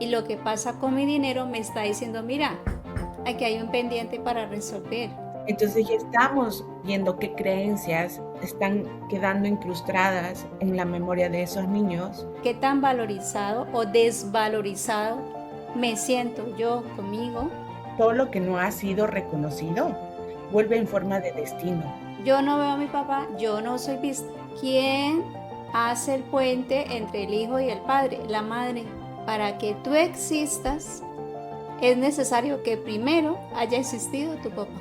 Y lo que pasa con mi dinero me está diciendo, mira, aquí hay un pendiente para resolver. Entonces ya estamos viendo qué creencias están quedando incrustadas en la memoria de esos niños. ¿Qué tan valorizado o desvalorizado me siento yo conmigo? Todo lo que no ha sido reconocido vuelve en forma de destino. Yo no veo a mi papá, yo no soy vista. ¿Quién hace el puente entre el hijo y el padre? La madre. Para que tú existas, es necesario que primero haya existido tu papá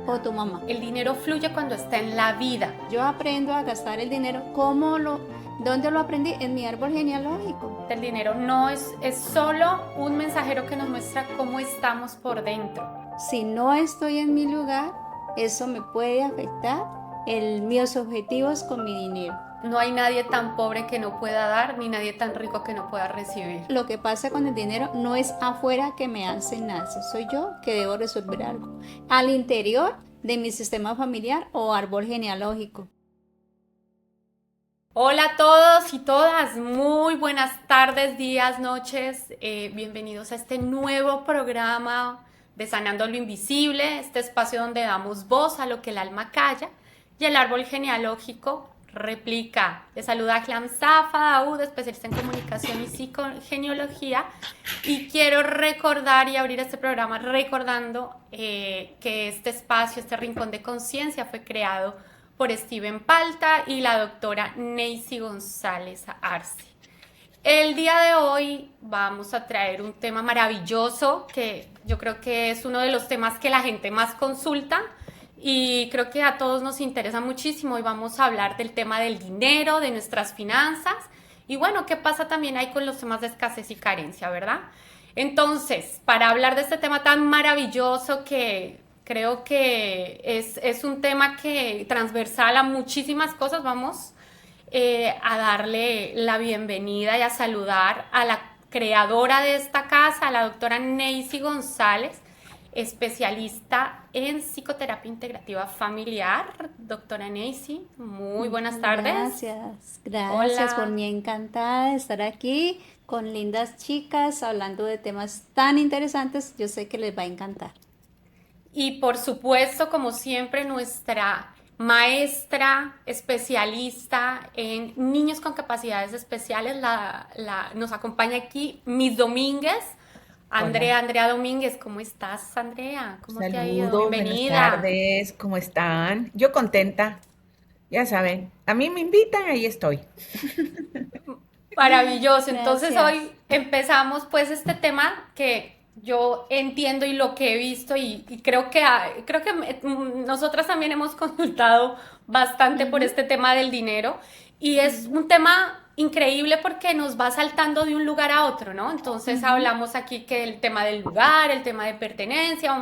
o tu mamá. El dinero fluye cuando está en la vida. Yo aprendo a gastar el dinero. ¿Dónde lo aprendí? En mi árbol genealógico. El dinero no es solo un mensajero que nos muestra cómo estamos por dentro. Si no estoy en mi lugar, eso me puede afectar mis objetivos con mi dinero. No hay nadie tan pobre que no pueda dar, ni nadie tan rico que no pueda recibir. Lo que pasa con el dinero no es afuera que me hace nace, soy yo que debo resolver algo. Al interior de mi sistema familiar o árbol genealógico. Hola a todos y todas, muy buenas tardes, días, noches. Bienvenidos a este nuevo programa de Sanando lo Invisible, este espacio donde damos voz a lo que el alma calla y el árbol genealógico replica. Les saluda Clam Safa Daud, especialista en comunicación y psicogenealogía, y quiero recordar y abrir este programa recordando que este espacio, este rincón de conciencia fue creado por Steven Palta y la doctora Neisy González Arce. El día de hoy vamos a traer un tema maravilloso que yo creo que es uno de los temas que la gente más consulta y creo que a todos nos interesa muchísimo. Hoy vamos a hablar del tema del dinero, de nuestras finanzas y bueno, qué pasa también ahí con los temas de escasez y carencia, ¿verdad? Entonces, para hablar de este tema tan maravilloso que creo que es un tema que transversal a muchísimas cosas, vamos a darle la bienvenida y a saludar a la creadora de esta casa, a la doctora Neisy González, especialista en psicoterapia integrativa familiar. Doctora Neisy, muy buenas tardes. Gracias Hola. por mí, encantada de estar aquí con lindas chicas hablando de temas tan interesantes, yo sé que les va a encantar. Y por supuesto, como siempre, nuestra maestra especialista en niños con capacidades especiales nos acompaña aquí, Miss Domínguez. Hola. Andrea Domínguez, ¿cómo estás, Andrea? ¿Cómo te ha ido? Saludos, buenas Bienvenida. tardes, ¿cómo están? Yo contenta, ya saben, a mí me invitan, ahí estoy. Maravilloso. Entonces Gracias. hoy empezamos pues este tema que yo entiendo y lo que he visto y creo que nosotras también hemos consultado bastante por este tema del dinero y es un tema increíble porque nos va saltando de un lugar a otro, ¿no? Entonces hablamos aquí que el tema del lugar, el tema de pertenencia,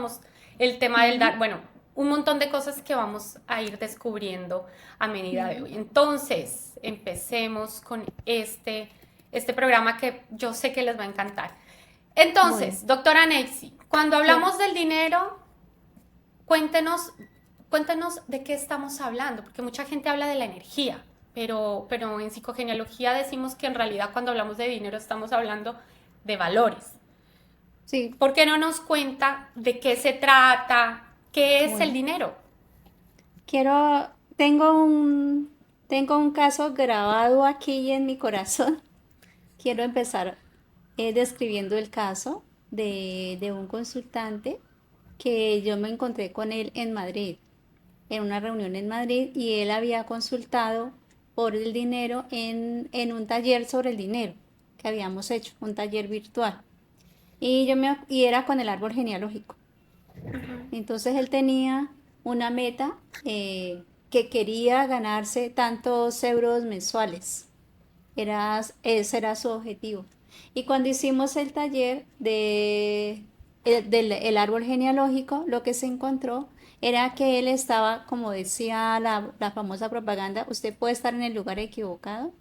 el tema del dar, bueno, un montón de cosas que vamos a ir descubriendo a medida de hoy. Entonces, empecemos con este programa que yo sé que les va a encantar. Bueno, Entonces, doctora Nexi, cuando ¿qué? hablamos del dinero, cuéntenos, cuéntenos de qué estamos hablando, porque mucha gente habla de la energía, pero en psicogenealogía decimos que en realidad cuando hablamos de dinero estamos hablando de valores. Sí, ¿Por qué no nos cuenta de qué se trata? ¿Qué es el bueno. dinero? Quiero, tengo un, tengo un caso grabado aquí en mi corazón. Quiero empezar describiendo el caso de un consultante que yo me encontré con él en Madrid, en una reunión en Madrid, y él había consultado por el dinero en un taller sobre el dinero que habíamos hecho, un taller virtual. Y era con el árbol genealógico. Entonces él tenía una meta que quería ganarse tantos euros mensuales. Ese era su objetivo. Y cuando hicimos el taller del el árbol genealógico, lo que se encontró era que él estaba, como decía la famosa propaganda, usted puede estar en el lugar equivocado,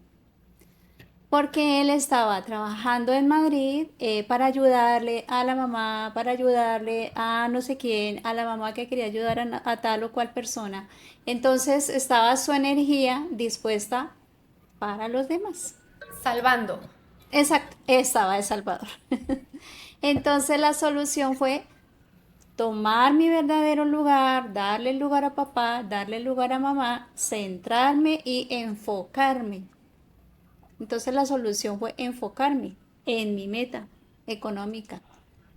porque él estaba trabajando en Madrid para ayudarle a la mamá, para ayudarle a no sé quién, a la mamá que quería ayudar a tal o cual persona. Entonces estaba su energía dispuesta para los demás. Salvando. Exacto, estaba de Salvador. Entonces la solución fue tomar mi verdadero lugar, darle el lugar a papá, darle el lugar a mamá, centrarme y enfocarme. Entonces la solución fue enfocarme en mi meta económica.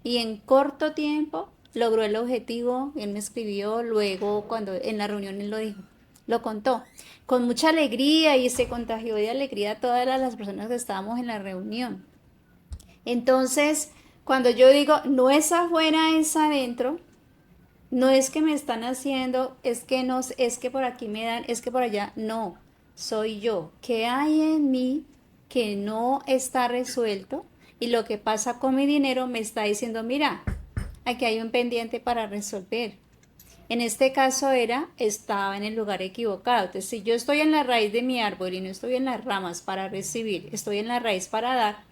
Y en corto tiempo logró el objetivo. Él me escribió luego cuando en la reunión él lo dijo, lo contó con mucha alegría y se contagió de alegría a todas las personas que estábamos en la reunión. Entonces, cuando yo digo, no es afuera, es adentro, no es que me están haciendo, es que no, es que por aquí me dan, es que por allá, no, soy yo. ¿Qué hay en mí que no está resuelto? Y lo que pasa con mi dinero me está diciendo, mira, aquí hay un pendiente para resolver. En este caso estaba en el lugar equivocado. Entonces, si yo estoy en la raíz de mi árbol y no estoy en las ramas para recibir, estoy en la raíz para dar,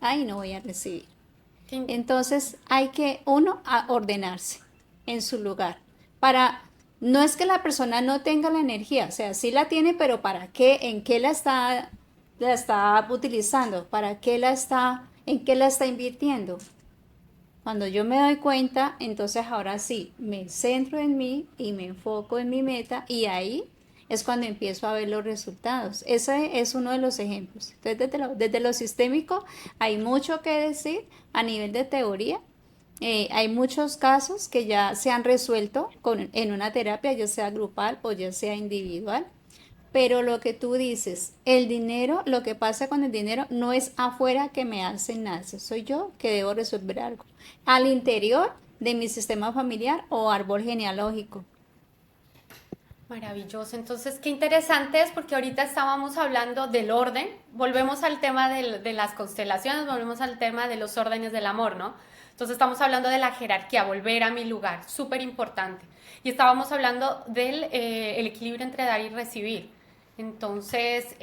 ahí no voy a recibir. Entonces hay que uno a ordenarse en su lugar. Para, no es que la persona no tenga la energía, o sea, sí la tiene, pero ¿para qué? ¿En qué la está utilizando? ¿Para qué la está, en qué la está invirtiendo? Cuando yo me doy cuenta, entonces ahora sí, me centro en mí y me enfoco en mi meta y ahí es cuando empiezo a ver los resultados. Ese es uno de los ejemplos. Entonces, desde lo sistémico hay mucho que decir a nivel de teoría. Hay muchos casos que ya se han resuelto en una terapia, ya sea grupal o ya sea individual. Pero lo que tú dices, el dinero, lo que pasa con el dinero no es afuera que me hacen nada, soy yo que debo resolver algo. Al interior de mi sistema familiar o árbol genealógico. Maravilloso. Entonces, qué interesante es porque ahorita estábamos hablando del orden, volvemos al tema de las constelaciones, volvemos al tema de los órdenes del amor, ¿no? Entonces estamos hablando de la jerarquía, volver a mi lugar, súper importante. Y estábamos hablando del el equilibrio entre dar y recibir. Entonces,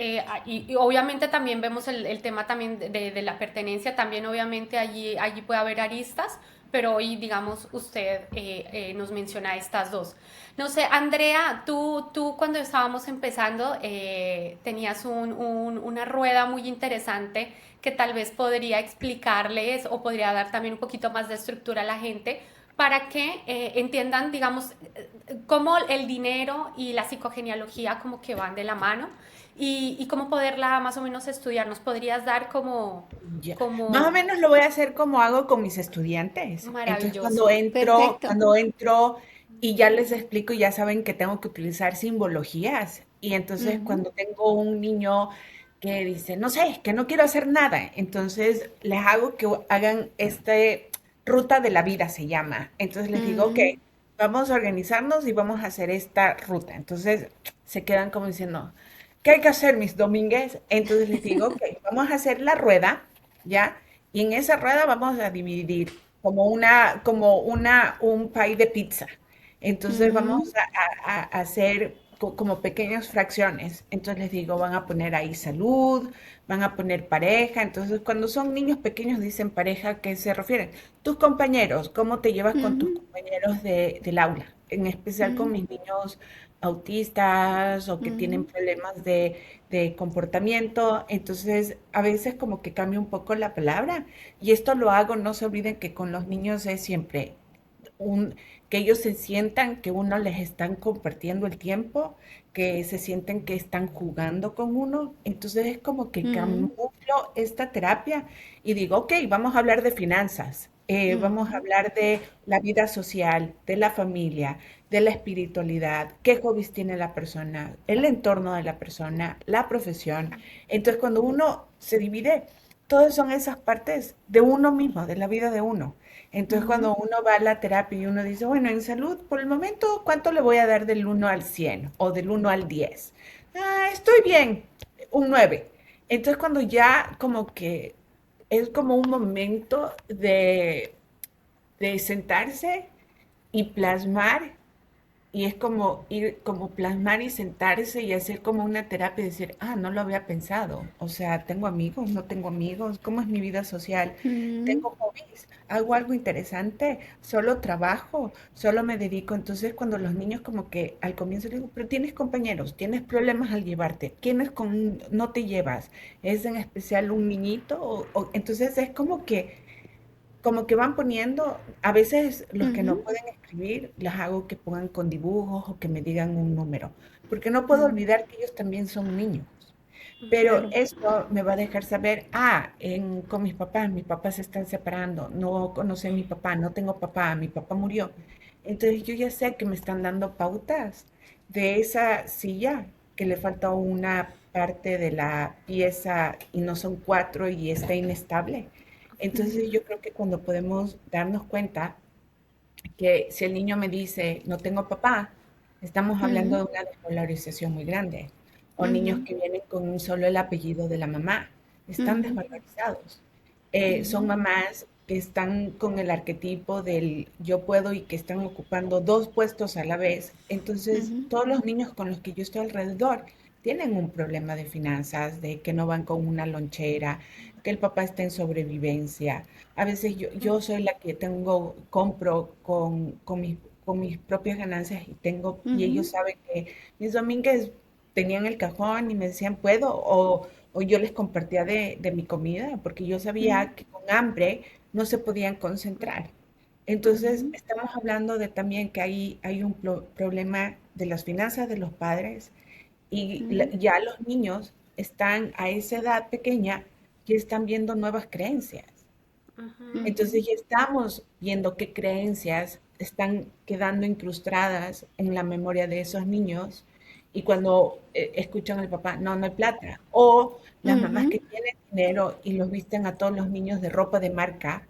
y obviamente también vemos el tema también de la pertenencia, también obviamente allí puede haber aristas, pero hoy, digamos, usted nos menciona estas dos. No sé, Andrea, tú cuando estábamos empezando tenías una rueda muy interesante que tal vez podría explicarles o podría dar también un poquito más de estructura a la gente para que entiendan, digamos, cómo el dinero y la psicogenealogía como que van de la mano y cómo poderla más o menos estudiar. ¿Nos podrías dar Ya. Más o como menos lo voy a hacer como hago con mis estudiantes. Entonces, maravilloso? Perfecto. cuando entro y ya les explico, ya saben que tengo que utilizar simbologías. Y entonces, Ujú, cuando tengo un niño que dice, no sé, que no quiero hacer nada, entonces les hago que hagan ruta de la vida, se llama. Entonces les digo, ok, ujú, vamos a organizarnos y vamos a hacer esta ruta. Entonces se quedan como diciendo, ¿qué hay que hacer, mis domínguez? Entonces les digo, ok, vamos a hacer la rueda, ¿ya? Y en esa rueda vamos a dividir un pie de pizza. Entonces ujú, vamos a hacer como pequeñas fracciones. Entonces les digo, van a poner ahí salud, van a poner pareja. Entonces cuando son niños pequeños dicen pareja, ¿a qué se refieren? Tus compañeros, ¿cómo te llevas con tus ujú, compañeros del aula? En especial con ujú, mis niños autistas o que tienen ujú, problemas de comportamiento. Entonces, a veces como que cambia un poco la palabra. Y esto lo hago, no se olviden que con los niños es siempre un, que ellos se sientan que uno les están compartiendo el tiempo, que se sienten que están jugando con uno. Entonces es como que ujú, camuflo esta terapia y digo, ok, vamos a hablar de finanzas, vamos a ujú, hablar de la vida social, de la familia, de la espiritualidad, qué hobbies tiene la persona, el entorno de la persona, la profesión. Entonces cuando uno se divide, todas son esas partes de uno mismo, de la vida de uno. Entonces, ujú, cuando uno va a la terapia y uno dice, bueno, en salud, por el momento, ¿cuánto le voy a dar del 1 al 100 o del 1 al 10? Ah, estoy bien, un 9. Entonces, cuando ya como que es como un momento de sentarse y plasmar y es como ir, como plasmar y sentarse y hacer como una terapia y decir, ah, no lo había pensado. O sea, ¿tengo amigos? ¿No tengo amigos? ¿Cómo es mi vida social? Mm, ¿Tengo hobbies? ¿Hago algo interesante? ¿Solo trabajo? ¿Solo me dedico? Entonces, cuando los niños como que al comienzo les digo, pero tienes compañeros, tienes problemas al llevarte, ¿quiénes con no te llevas? ¿Es en especial un niñito? Entonces es como que van poniendo, a veces los que no ujú, pueden escribir, las hago que pongan con dibujos o que me digan un número, porque no puedo mm, olvidar que ellos también son niños. Pero claro. esto me va a dejar saber, con mis papás se están separando, no conocí a mi papá, no tengo papá, mi papá murió. Entonces yo ya sé que me están dando pautas de esa silla, que le falta una parte de la pieza y no son cuatro y está inestable. Entonces yo creo que cuando podemos darnos cuenta que si el niño me dice, no tengo papá, estamos hablando Mm, de una desvalorización muy grande. O niños ujú, que vienen con un solo el apellido de la mamá, están ujú, desvalorizados. Son ujú, mamás que están con el arquetipo del yo puedo y que están ocupando dos puestos a la vez. Entonces, ujú, todos los niños con los que yo estoy alrededor tienen un problema de finanzas, de que no van con una lonchera, que el papá está en sobrevivencia. A veces yo soy la que compro con mis propias ganancias y ellos ujú, saben que mis domínguez tenían el cajón y me decían, ¿puedo? O yo les compartía de mi comida, porque yo ujú, sabía que con hambre no se podían concentrar. Entonces, ujú, estamos hablando de también que hay un problema de las finanzas de los padres y ujú, ya los niños están a esa edad pequeña y están viendo nuevas creencias. ujú. ujú, Entonces ya estamos viendo qué creencias están quedando incrustadas en la memoria de esos niños y cuando escuchan al papá, no, no hay plata. O las mamás ujú, que tienen dinero y los visten a todos los niños de ropa de marca.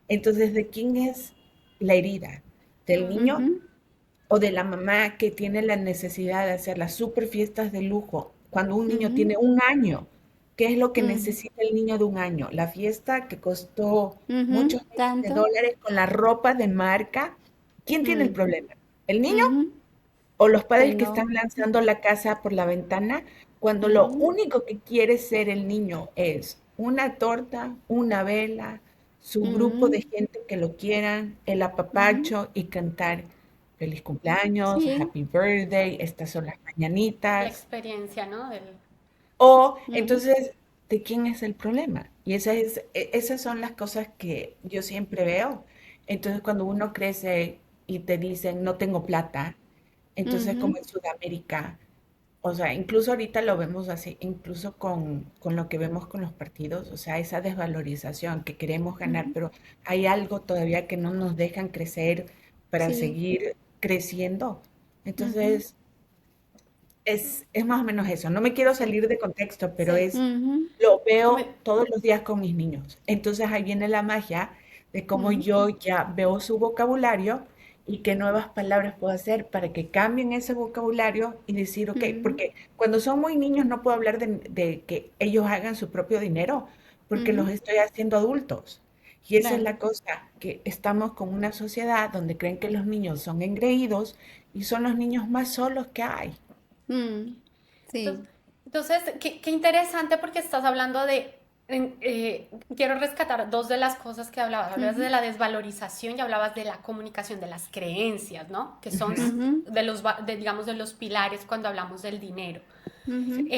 Entonces, ¿de quién es la herida? ¿Del niño ujú, o de la mamá que tiene la necesidad de hacer las super fiestas de lujo cuando un niño ujú, tiene un año? ¿Qué es lo que ujú, necesita el niño de un año? La fiesta que costó ujú, muchos miles de tanto. dólares con la ropa de marca. ¿Quién tiene el Mm, problema? ¿El niño ujú, o los que padres que no. están lanzando la casa por la ventana cuando lo Ujú, único que quiere ser el niño es una torta, una vela, su grupo ujú, de gente que lo quieran, el ujú, apapacho y cantar feliz cumpleaños, sí. happy birthday, estas son las La mañanitas? experiencia, ¿no? Del... O Ujú, entonces, ¿de quién es el problema? Y esas son las cosas que yo siempre veo. Entonces, cuando uno crece y te dicen, no tengo plata, entonces como ujú, en Sudamérica, o sea, incluso ahorita lo vemos así, incluso con lo que vemos con los partidos, o sea, esa desvalorización que queremos ganar, ujú, pero hay algo todavía que no nos dejan crecer para sí. seguir creciendo. Ujú, Entonces, es más o menos eso. No me quiero Sí, salir de contexto, pero sí. ujú, lo veo Me- todos los días con mis niños. Entonces ahí viene la magia de cómo ujú, yo ya veo su vocabulario y qué nuevas palabras puedo hacer para que cambien ese vocabulario y decir, ok, ujú, porque cuando son muy niños no puedo hablar de que ellos hagan su propio dinero, porque los ujú, estoy haciendo adultos. Y esa es claro. la cosa, que estamos con una sociedad donde creen que los niños son engreídos y son los niños más solos que hay. Mm, Entonces, sí. entonces, qué interesante porque estás hablando de, quiero rescatar dos de las cosas que hablabas. Hablabas de Ujú, la desvalorización y hablabas de la comunicación, de las creencias, ¿no? Que son Ujú. ujú, de los, digamos, de los pilares cuando hablamos del dinero. ujú,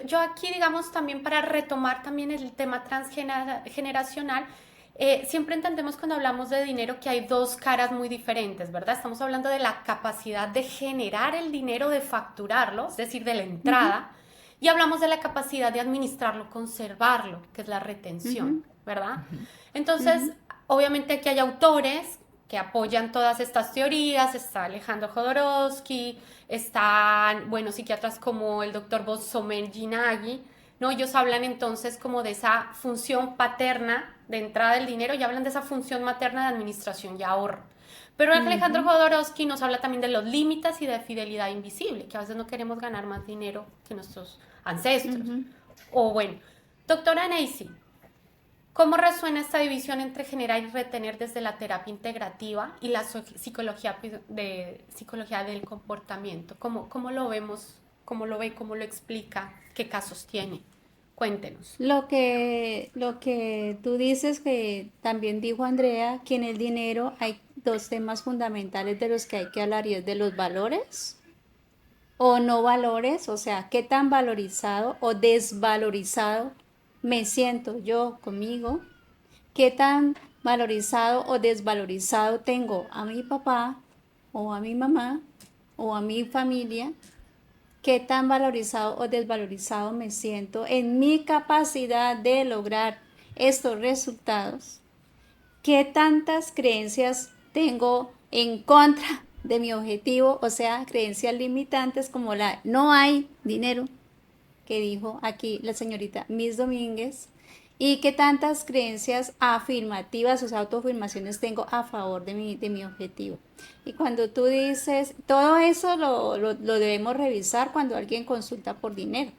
Yo aquí, digamos, también para retomar también el tema transgeneracional, siempre entendemos cuando hablamos de dinero que hay dos caras muy diferentes, ¿verdad? Estamos hablando de la capacidad de generar el dinero, de facturarlo, es decir, de la ujú, entrada, y hablamos de la capacidad de administrarlo, conservarlo, que es la retención, ujú, ¿verdad? Ujú. Entonces, ujú, obviamente aquí hay autores que apoyan todas estas teorías, está Alejandro Jodorowsky, están, bueno, psiquiatras como el doctor Bosomer Jinagi, ¿no? Ellos hablan entonces como de esa función paterna de entrada del dinero y hablan de esa función materna de administración y ahorro. Pero Alejandro ujú, Jodorowsky nos habla también de los límites y de fidelidad invisible, que a veces no queremos ganar más dinero que nuestros ancestros. ujú, O bueno, doctora Neisy, ¿Cómo resuena esta división entre generar y retener desde la terapia integrativa y la psicología del comportamiento? ¿Cómo lo vemos? ¿Cómo lo ve? ¿Cómo lo explica? ¿Qué casos tiene? Cuéntenos. Lo que tú dices que también dijo Andrea, que en el dinero hay dos temas fundamentales de los que hay que hablar y es de los valores o no valores, o sea, qué tan valorizado o desvalorizado me siento yo conmigo, qué tan valorizado o desvalorizado tengo a mi papá o a mi mamá o a mi familia, qué tan valorizado o desvalorizado me siento en mi capacidad de lograr estos resultados, qué tantas creencias tengo en contra de mi objetivo, o sea, creencias limitantes como la no hay dinero, que dijo aquí la señorita Miss Domínguez, y qué tantas creencias afirmativas, o sea, autoafirmaciones tengo a favor de mi objetivo. Y cuando tú dices, todo eso lo debemos revisar cuando alguien consulta por dinero.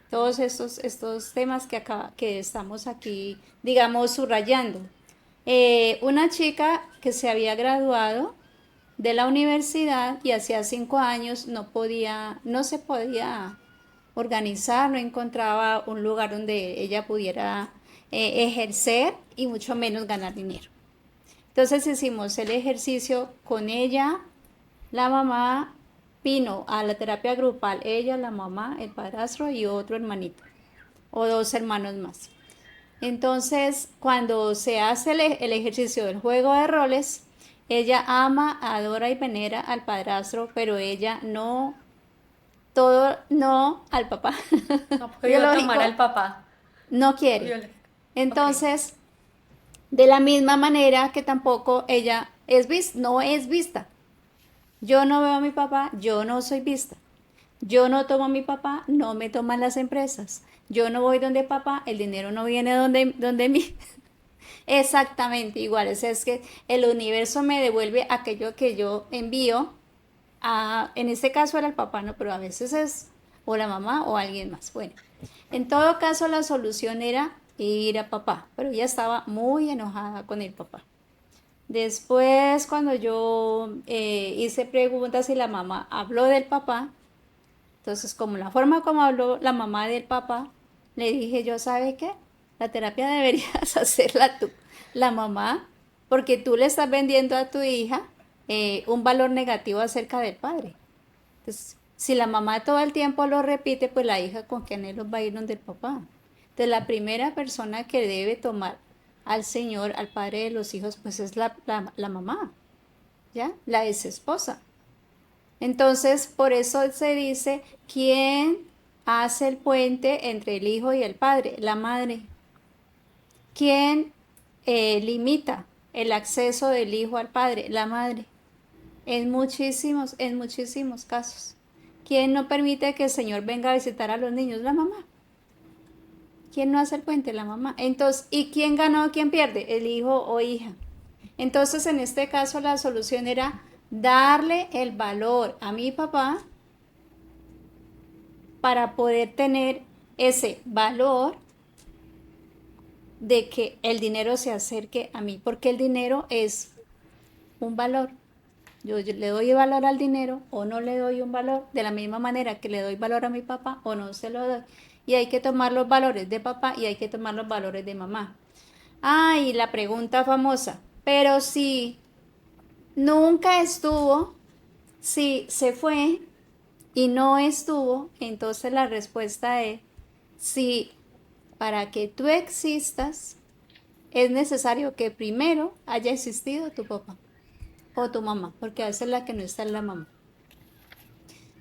Todos estos temas que estamos aquí, digamos, subrayando. Una chica que se había graduado de la universidad y hacía 5 años no se podía organizar, no encontraba un lugar donde ella pudiera ejercer y mucho menos ganar dinero. Entonces hicimos el ejercicio con ella, la mamá vino a la terapia grupal, ella, la mamá, el padrastro y otro hermanito, o dos hermanos más. Entonces, cuando se hace el ejercicio del juego de roles, ella ama, adora y venera al padrastro, pero ella no, todo no al papá No ha podido tomar biológico, al papá no quiere. biológico. Ok. Entonces, de la misma manera que tampoco ella no es vista. Yo no veo a mi papá, yo no soy vista. Yo no tomo a mi papá, no me toman las empresas. Yo no voy donde papá, el dinero no viene donde mí. Exactamente igual. Es que el universo me devuelve aquello que yo envío. En este caso era el papá, no, pero a veces es o la mamá o alguien más. Bueno, en todo caso la solución era ir a papá, pero ella estaba muy enojada con el papá. Después, cuando yo hice preguntas y la mamá habló del papá, entonces como la forma como habló la mamá del papá, le dije yo, ¿sabe qué? La terapia deberías hacerla tú, la mamá, porque tú le estás vendiendo a tu hija un valor negativo acerca del padre. Entonces, si la mamá todo el tiempo lo repite, pues la hija con qué anhelo va a ir donde el papá. Entonces, la primera persona que debe tomar al Señor, al Padre de los hijos, pues es la mamá, ¿ya? La ex esposa. Entonces, por eso se dice, ¿quién hace el puente entre el hijo y el padre? La madre. ¿Quién limita el acceso del hijo al padre? La madre. En muchísimos casos. ¿Quién no permite que el Señor venga a visitar a los niños? La mamá. ¿Quién no hace el puente? La mamá. Entonces, ¿y quién ganó o quién pierde? El hijo o hija. Entonces, en este caso, la solución era darle el valor a mi papá para poder tener ese valor de que el dinero se acerque a mí, porque el dinero es un valor. Yo le doy valor al dinero o no le doy un valor, de la misma manera que le doy valor a mi papá o no se lo doy. Y hay que tomar los valores de papá y hay que tomar los valores de mamá. Y la pregunta famosa, pero si nunca estuvo, si se fue y no estuvo, entonces la respuesta es, si para que tú existas es necesario que primero haya existido tu papá o tu mamá, porque a veces la que no está es la mamá.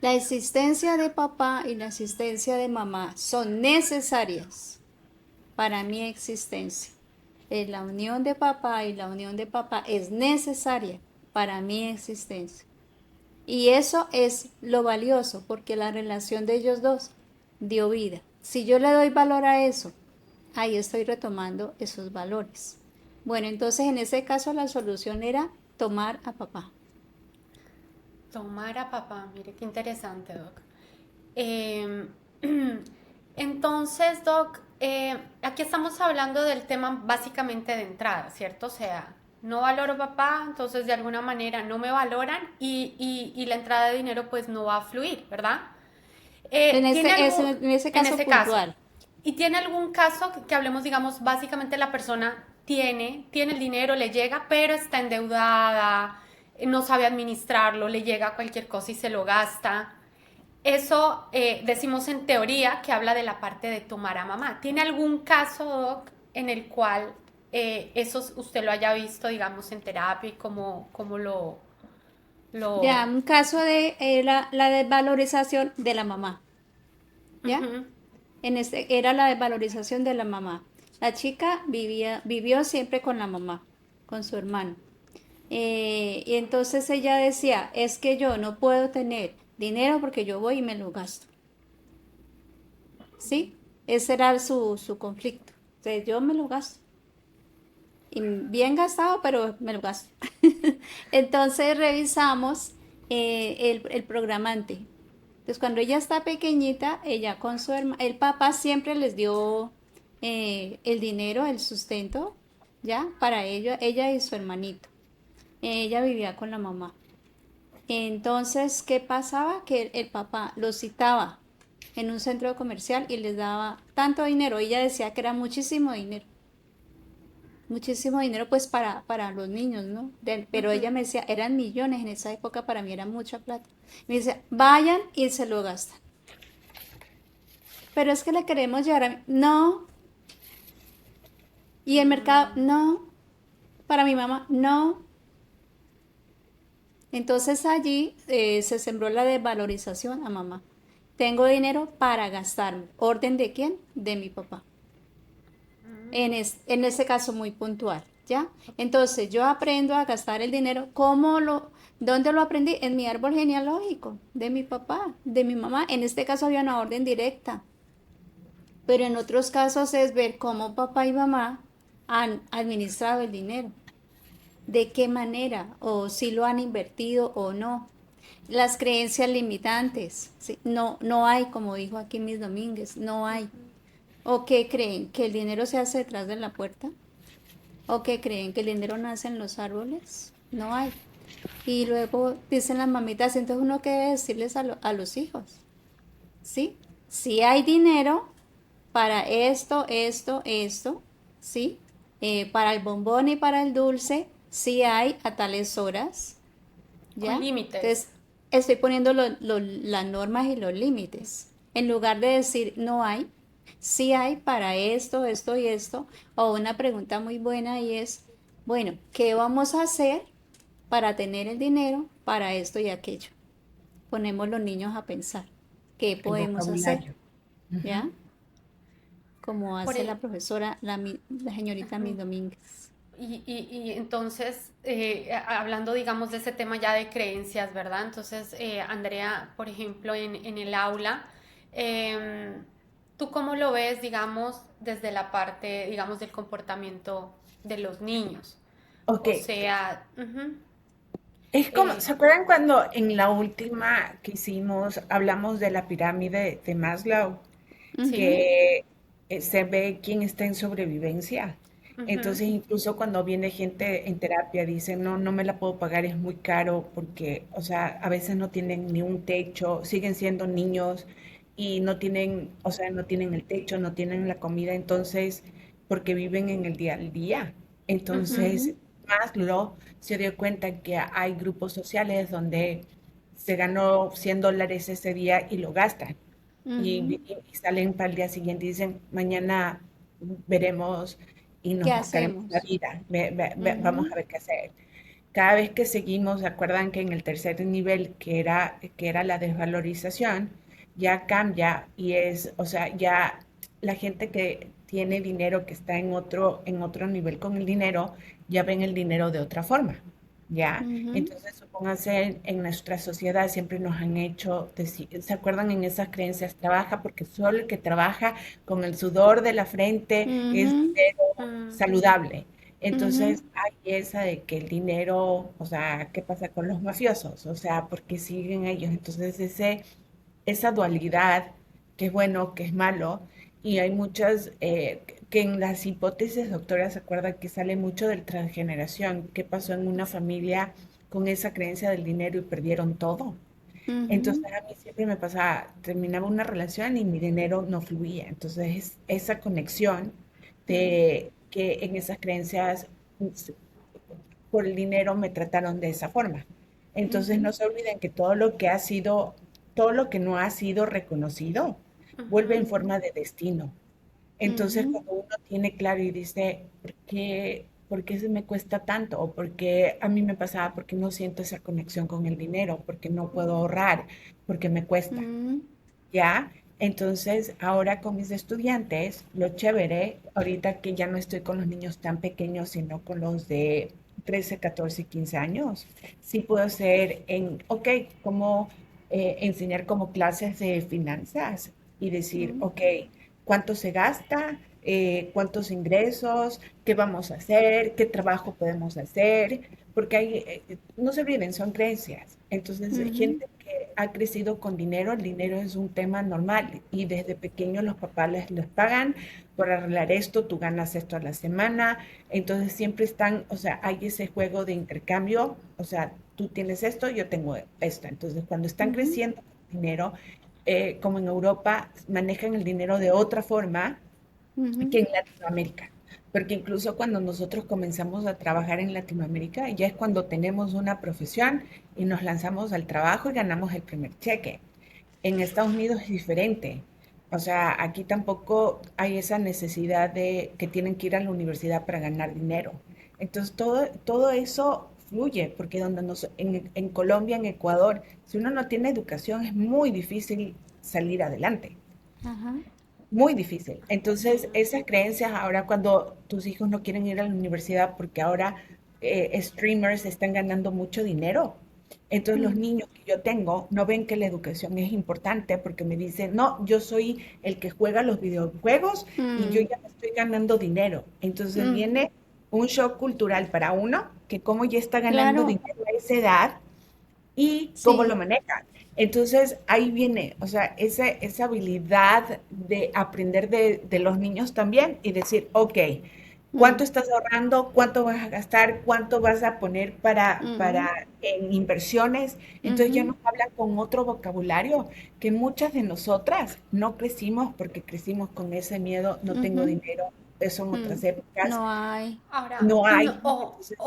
La existencia de papá y la existencia de mamá son necesarias para mi existencia. La unión de papá y la unión de papá es necesaria para mi existencia. Y eso es lo valioso, porque la relación de ellos dos dio vida. Si yo le doy valor a eso, ahí estoy retomando esos valores. Bueno, entonces en ese caso la solución era tomar a papá. Tomar a papá, mire qué interesante, Doc. Eh, Entonces, Doc, aquí estamos hablando del tema básicamente de entrada, ¿cierto? O sea, no valoro a papá, entonces de alguna manera no me valoran y la entrada de dinero pues no va a fluir, ¿verdad? ¿Tiene algo En ese en caso ese caso? puntual? ¿Y tiene algún caso que hablemos, digamos, básicamente la persona tiene el dinero, le llega, pero está endeudada, no sabe administrarlo, le llega cualquier cosa y se lo gasta? Eso decimos en teoría que habla de la parte de tomar a mamá. ¿Tiene algún caso, Doc, en el cual eso usted lo haya visto, digamos, en terapia y cómo Ya, lo... un caso de la desvalorización de la mamá, ¿ya? Ujú. Era la desvalorización de la mamá. La chica vivió siempre con la mamá, con su hermano. Y entonces ella decía, es que yo no puedo tener dinero porque yo voy y me lo gasto. ¿Sí? Ese era su conflicto. Entonces yo me lo gasto. Y bien gastado, pero me lo gasto. Entonces revisamos el programante. Entonces cuando ella está pequeñita, ella con su hermano, el papá siempre les dio el dinero, el sustento, ¿ya? Para ella y su hermanito. Ella vivía con la mamá. Entonces, ¿qué pasaba? Que el papá los citaba en un centro comercial y les daba tanto dinero. Ella decía que era muchísimo dinero pues para los niños, ¿no? Pero ella me decía, eran millones en esa época, para mí era mucha plata. Me dice, vayan y se lo gastan. Pero es que le queremos llevar No, y el mercado, no, para mi mamá, no. Entonces allí se sembró la desvalorización a mamá. Tengo dinero para gastarme. ¿Orden de quién? De mi papá. En ese caso muy puntual, ¿ya? Entonces yo aprendo a gastar el dinero. ¿Dónde lo aprendí? En mi árbol genealógico, de mi papá, de mi mamá. En este caso había una orden directa, pero en otros casos es ver cómo papá y mamá han administrado el dinero, de qué manera, o si lo han invertido o no. Las creencias limitantes, ¿sí? No, no hay, como dijo aquí Miss Domínguez, no hay. ¿O qué creen? ¿Que el dinero se hace detrás de la puerta? ¿O qué creen? ¿Que el dinero nace en los árboles? No hay. Y luego dicen las mamitas, entonces uno que debe decirles a los hijos, ¿sí? Si hay dinero para esto, ¿sí? Para el bombón y para el dulce, sí hay a tales horas, Con ¿ya? límites. Entonces, estoy poniendo las normas y los límites. En lugar de decir no hay, sí hay para esto y esto. O una pregunta muy buena y es, bueno, ¿qué vamos a hacer para tener el dinero para esto y aquello? Ponemos los niños a pensar, ¿qué El podemos hacer? vocabulario. ¿Ya? Ujú. Como Por hace el- la profesora, la señorita Miss Domínguez. y entonces, hablando, digamos, de ese tema ya de creencias, ¿verdad? Entonces, Andrea, por ejemplo, en el aula, em, ¿tú cómo lo ves, digamos, desde la parte, digamos, del comportamiento de los niños? Ok, O sea, ujú, es como, eh, ¿se acuerdan cuando en la última que hicimos hablamos de la pirámide de Maslow? sí, Ujú. Que se ve quién está en sobrevivencia. ujú, Entonces, incluso cuando viene gente en terapia, dicen, no, no me la puedo pagar, es muy caro, porque, o sea, a veces no tienen ni un techo, siguen siendo niños y no tienen, o sea, no tienen el techo, no tienen la comida, entonces, porque viven en el día al día. ujú, Entonces, Ujú. Maslow se dio cuenta que hay grupos sociales donde se ganó $100 ese día y lo gastan Ujú. y salen para el día siguiente y dicen, mañana veremos y ¿Qué nos buscaremos la hacemos? vida, vamos Ujú. a ver qué hacer. Cada vez que seguimos, ¿se acuerdan que en el tercer nivel, que era la desvalorización, ya cambia y es, o sea, ya la gente que tiene dinero, que está en otro nivel con el dinero, ya ven el dinero de otra forma, ¿ya? Ujú. Entonces, supónganse, en nuestra sociedad siempre nos han hecho decir, ¿se acuerdan en esas creencias? Trabaja porque solo el que trabaja con el sudor de la frente es Ujú. dinero mm, saludable. Ujú. Entonces hay esa de que el dinero, o sea, ¿qué pasa con los mafiosos? O sea, ¿por qué siguen ellos? Entonces esa dualidad qué es bueno, qué es malo, y hay muchas, que en las hipótesis, doctora, se acuerda que sale mucho del transgeneración, qué pasó en una familia con esa creencia del dinero y perdieron todo. Entonces Ujú, a mí siempre me pasaba, terminaba una relación y mi dinero no fluía. Entonces esa conexión de que en esas creencias por el dinero me trataron de esa forma. Entonces ujú, no se olviden que todo lo que ha sido, todo lo que no ha sido reconocido, vuelve en Ujú, forma de destino. Entonces, ujú, cuando uno tiene claro y dice, por qué se me cuesta tanto? ¿O por qué a mí me pasaba? ¿Por qué no siento esa conexión con el dinero? ¿Por qué no puedo ahorrar? Porque me cuesta. ujú, ¿Ya? Entonces, ahora con mis estudiantes, lo chévere, ahorita que ya no estoy con los niños tan pequeños, sino con los de 13, 14 y 15 años, sí puedo hacer ok, como enseñar como clases de finanzas y decir, ujú, ok, ¿cuánto se gasta? ¿Cuántos ingresos? ¿Qué vamos a hacer? ¿Qué trabajo podemos hacer? Porque hay, no se olviden, son creencias. Entonces, ujú, gente que ha crecido con dinero, el dinero es un tema normal y desde pequeños los papás les pagan por arreglar esto, tú ganas esto a la semana, entonces siempre están, o sea, hay ese juego de intercambio, o sea, tú tienes esto, yo tengo esto. Entonces, cuando están ujú, creciendo con dinero, como en Europa, manejan el dinero de otra forma ujú. que en Latinoamérica. Porque incluso cuando nosotros comenzamos a trabajar en Latinoamérica, ya es cuando tenemos una profesión y nos lanzamos al trabajo y ganamos el primer cheque. En Estados Unidos es diferente. O sea, aquí tampoco hay esa necesidad de que tienen que ir a la universidad para ganar dinero. Entonces, todo eso fluye, porque en Colombia, en Ecuador, si uno no tiene educación, es muy difícil salir adelante. Ajá. Muy difícil. Entonces, sí. esas creencias ahora cuando tus hijos no quieren ir a la universidad porque ahora streamers están ganando mucho dinero. Entonces, los Mm, niños que yo tengo no ven que la educación es importante porque me dicen, no, yo soy el que juega los videojuegos y yo mm, ya me estoy ganando dinero. Entonces, mm. viene un shock cultural para uno, que como ya está ganando Claro, dinero a esa edad, y cómo lo sí. maneja. Entonces ahí viene, o sea, esa habilidad de aprender de los niños también y decir, ok, ¿cuánto Mm, estás ahorrando? ¿Cuánto vas a gastar? ¿Cuánto vas a poner ujú, para en inversiones? Entonces ya ujú, nos hablan con otro vocabulario que muchas de nosotras no crecimos porque crecimos con ese miedo, no tengo ujú, dinero, eso en mm. otras épocas, No hay. Ahora, no no, hay. Entonces,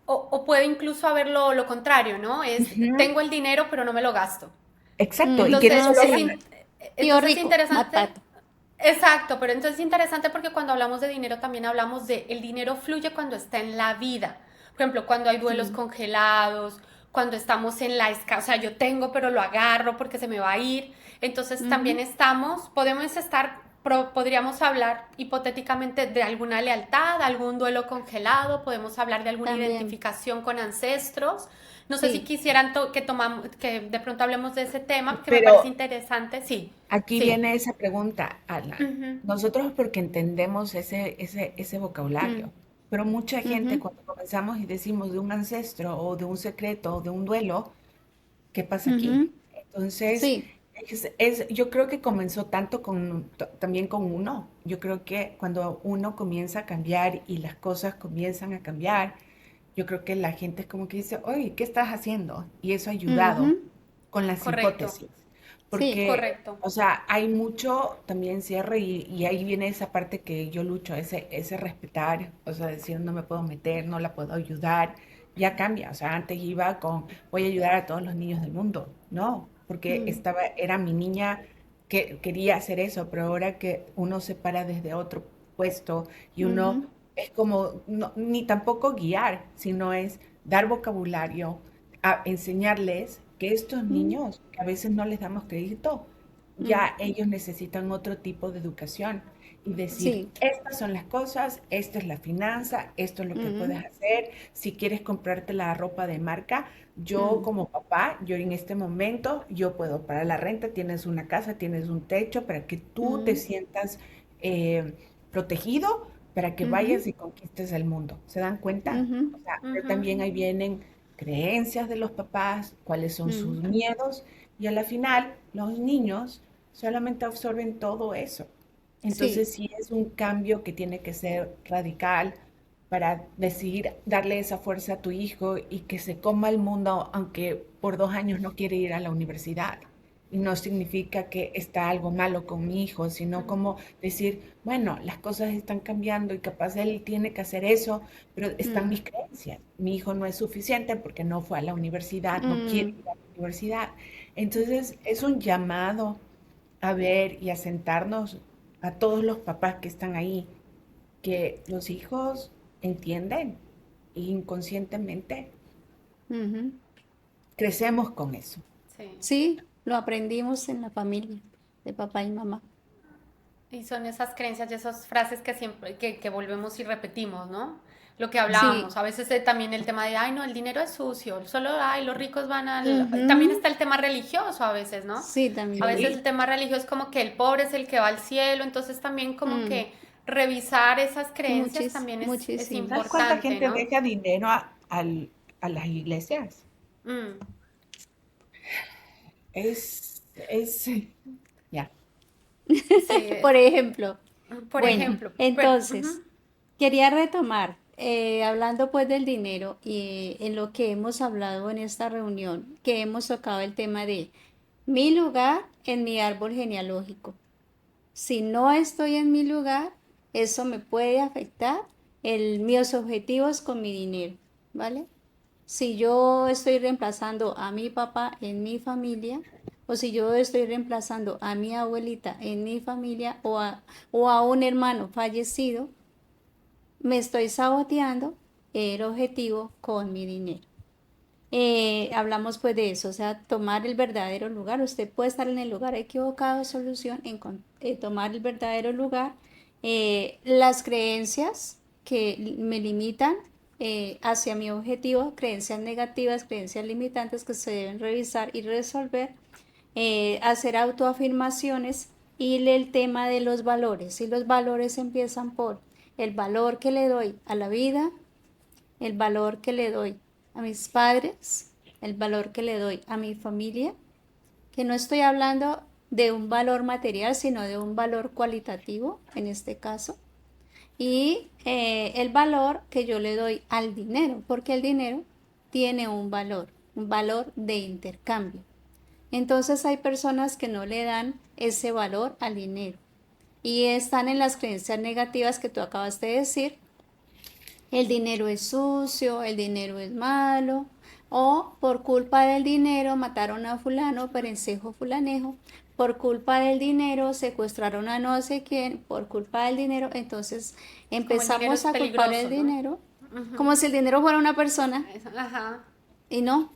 o puede incluso haber lo contrario, ¿no? Es, ujú, tengo el dinero, pero no me lo gasto. exacto, y quieren Entonces, No, solo es, ganar. sí. Tío entonces es rico, más interesante, pato. exacto, pero entonces es interesante porque cuando hablamos de dinero también hablamos de el dinero fluye cuando está en la vida. Por ejemplo, cuando hay duelos Sí. congelados, cuando estamos en la escasez, o sea, yo tengo, pero lo agarro porque se me va a ir. Entonces también Ujú, estamos, podemos estar, podríamos hablar hipotéticamente de alguna lealtad, algún duelo congelado, podemos hablar de alguna también. identificación con ancestros. No sé si Sí. quisieran que de pronto hablemos de ese tema, que me parece Pero interesante. Sí, aquí sí. viene esa pregunta, Alan. Ujú, Nosotros porque entendemos ese Mm, vocabulario, pero mucha gente ujú, cuando comenzamos y decimos de un ancestro o de un secreto o de un duelo, ¿qué pasa aquí? ujú. Entonces, Sí. yo creo que comenzó tanto también con uno. Yo creo que cuando uno comienza a cambiar y las cosas comienzan a cambiar, yo creo que la gente es como que dice, oye, ¿qué estás haciendo? Y eso ha ayudado Ujú, con las correcto, hipótesis, sí. porque, correcto. o sea, hay mucho también cierre y ahí viene esa parte que yo lucho, ese respetar, o sea, decir, no me puedo meter, no la puedo ayudar, ya cambia, o sea, antes iba con, voy a ayudar a todos los niños del mundo, no, porque Mm, era mi niña que quería hacer eso, pero ahora que uno se para desde otro puesto y uno ujú, es como, ni tampoco guiar, sino es dar vocabulario, a enseñarles que estos mm, niños, que a veces no les damos crédito, mm. ya ellos necesitan otro tipo de educación y decir, Sí. estas son las cosas, esta es la finanza, esto es lo que puedes Ujú, hacer, si quieres comprarte la ropa de marca, yo mm, como papá, yo en este momento, yo puedo pagar la renta, tienes una casa, tienes un techo para que tú te mm, sientas protegido, para que ujú, vayas y conquistes el mundo. ¿Se dan cuenta? ujú, O sea, pero Ujú. también ahí vienen creencias de los papás, cuáles son sus mm, miedos y a la final los niños, solamente absorben todo eso. Sí. Entonces sí es un cambio que tiene que ser radical para decidir darle esa fuerza a tu hijo y que se coma el mundo, aunque por 2 años no quiere ir a la universidad. Y no significa que está algo malo con mi hijo, sino como decir, bueno, las cosas están cambiando y capaz él tiene que hacer eso, pero están Mm, mis creencias. Mi hijo no es suficiente porque no fue a la universidad, no quiere mm, ir a la universidad. Entonces es un llamado a ver y a sentarnos a todos los papás que están ahí, que los hijos entienden e inconscientemente ujú. crecemos con eso. Sí. Sí, lo aprendimos en la familia de papá y mamá. Y son esas creencias y esas frases que siempre, que volvemos y repetimos, ¿no? Lo que Sí. hablábamos, a veces también el tema de, ay, no, el dinero es sucio, solo, ay, los ricos van al... También Ujú. está el tema religioso a veces, ¿no? Sí, A también. veces el Sí, tema religioso es como que el pobre es el que va al cielo, entonces también como Mm, que revisar esas creencias también es muchísimo. ¿sabes cuánta importante, gente ¿no? deja dinero a las iglesias? Mm, Es, ya. sí, Por ejemplo. por Bueno, ejemplo, pero, entonces, ujú, quería retomar, hablando pues del dinero y en lo que hemos hablado en esta reunión, que hemos tocado el tema de mi lugar en mi árbol genealógico. Si no estoy en mi lugar, eso me puede afectar mis objetivos con mi dinero, ¿vale? Si yo estoy reemplazando a mi papá en mi familia, o si yo estoy reemplazando a mi abuelita en mi familia, o a un hermano fallecido, me estoy saboteando el objetivo con mi dinero. Hablamos pues de eso, o sea, tomar el verdadero lugar. Usted puede estar en el lugar equivocado, solución, tomar el verdadero lugar. Las creencias que me limitan hacia mi objetivo, creencias negativas, creencias limitantes que se deben revisar y resolver. Hacer autoafirmaciones y el tema de los valores. Y los valores empiezan por el valor que le doy a la vida, el valor que le doy a mis padres, el valor que le doy a mi familia, que no estoy hablando de un valor material, sino de un valor cualitativo en este caso, y el valor que yo le doy al dinero, porque el dinero tiene un valor de intercambio. Entonces hay personas que no le dan ese valor al dinero y están en las creencias negativas que tú acabas de decir. El dinero es sucio, el dinero es malo, o por culpa del dinero mataron a fulano, perencejo, fulanejo, por culpa del dinero secuestraron a no sé quién, por culpa del dinero, entonces como el dinero es empezamos a culpar el peligroso, ¿no? dinero Ujú, como si el dinero fuera una persona ajá. y no.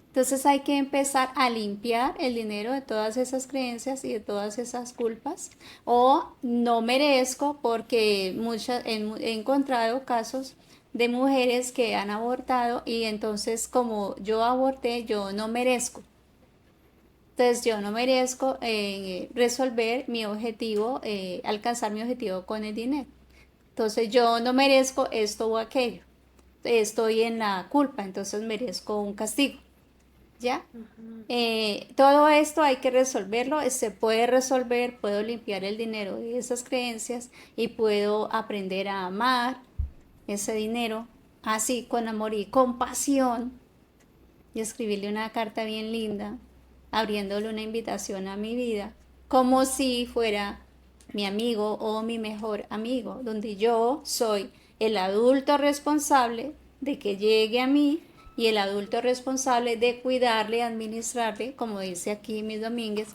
Entonces hay que empezar a limpiar el dinero de todas esas creencias y de todas esas culpas. O no merezco porque he encontrado casos de mujeres que han abortado y entonces como yo aborté, yo no merezco. Entonces yo no merezco resolver mi objetivo, alcanzar mi objetivo con el dinero. Entonces yo no merezco esto o aquello. Estoy en la culpa, entonces merezco un castigo. ¿Ya? Todo esto hay que resolverlo, se puede resolver, puedo limpiar el dinero de esas creencias y puedo aprender a amar ese dinero así con amor y compasión y escribirle una carta bien linda, abriéndole una invitación a mi vida, como si fuera mi amigo o mi mejor amigo, donde yo soy el adulto responsable de que llegue a mí y el adulto responsable de cuidarle, administrarle, como dice aquí Miss Domínguez,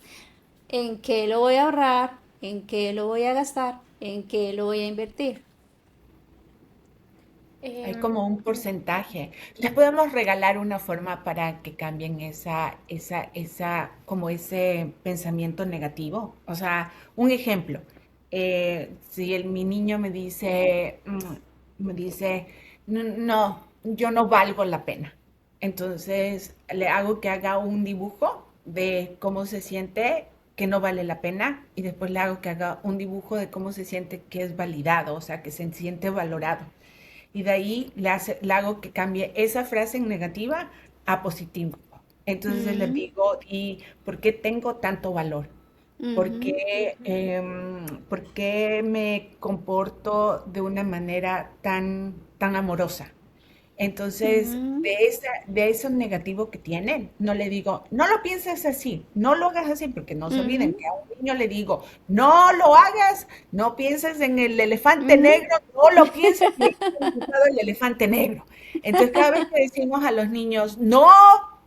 en qué lo voy a ahorrar, en qué lo voy a gastar, en qué lo voy a invertir. Hay Em, como un porcentaje. Les podemos regalar una forma para que cambien como ese pensamiento negativo. O sea, un ejemplo. Si mi niño me dice, no, yo no valgo la pena. Entonces le hago que haga un dibujo de cómo se siente que no vale la pena y después le hago que haga un dibujo de cómo se siente que es validado, o sea, que se siente valorado y de ahí le hago que cambie esa frase en negativa a positivo. Entonces le Mm, digo, ¿y por qué tengo tanto valor? Ujú, por qué me comporto de una manera tan amorosa? Entonces, ujú, de eso negativo que tienen, no le digo, no lo pienses así, no lo hagas así, porque no se olviden ujú, que a un niño le digo, no lo hagas, no pienses en el elefante ujú, negro, no lo pienses, y he dibujado el elefante negro. Entonces, cada vez que decimos a los niños, no,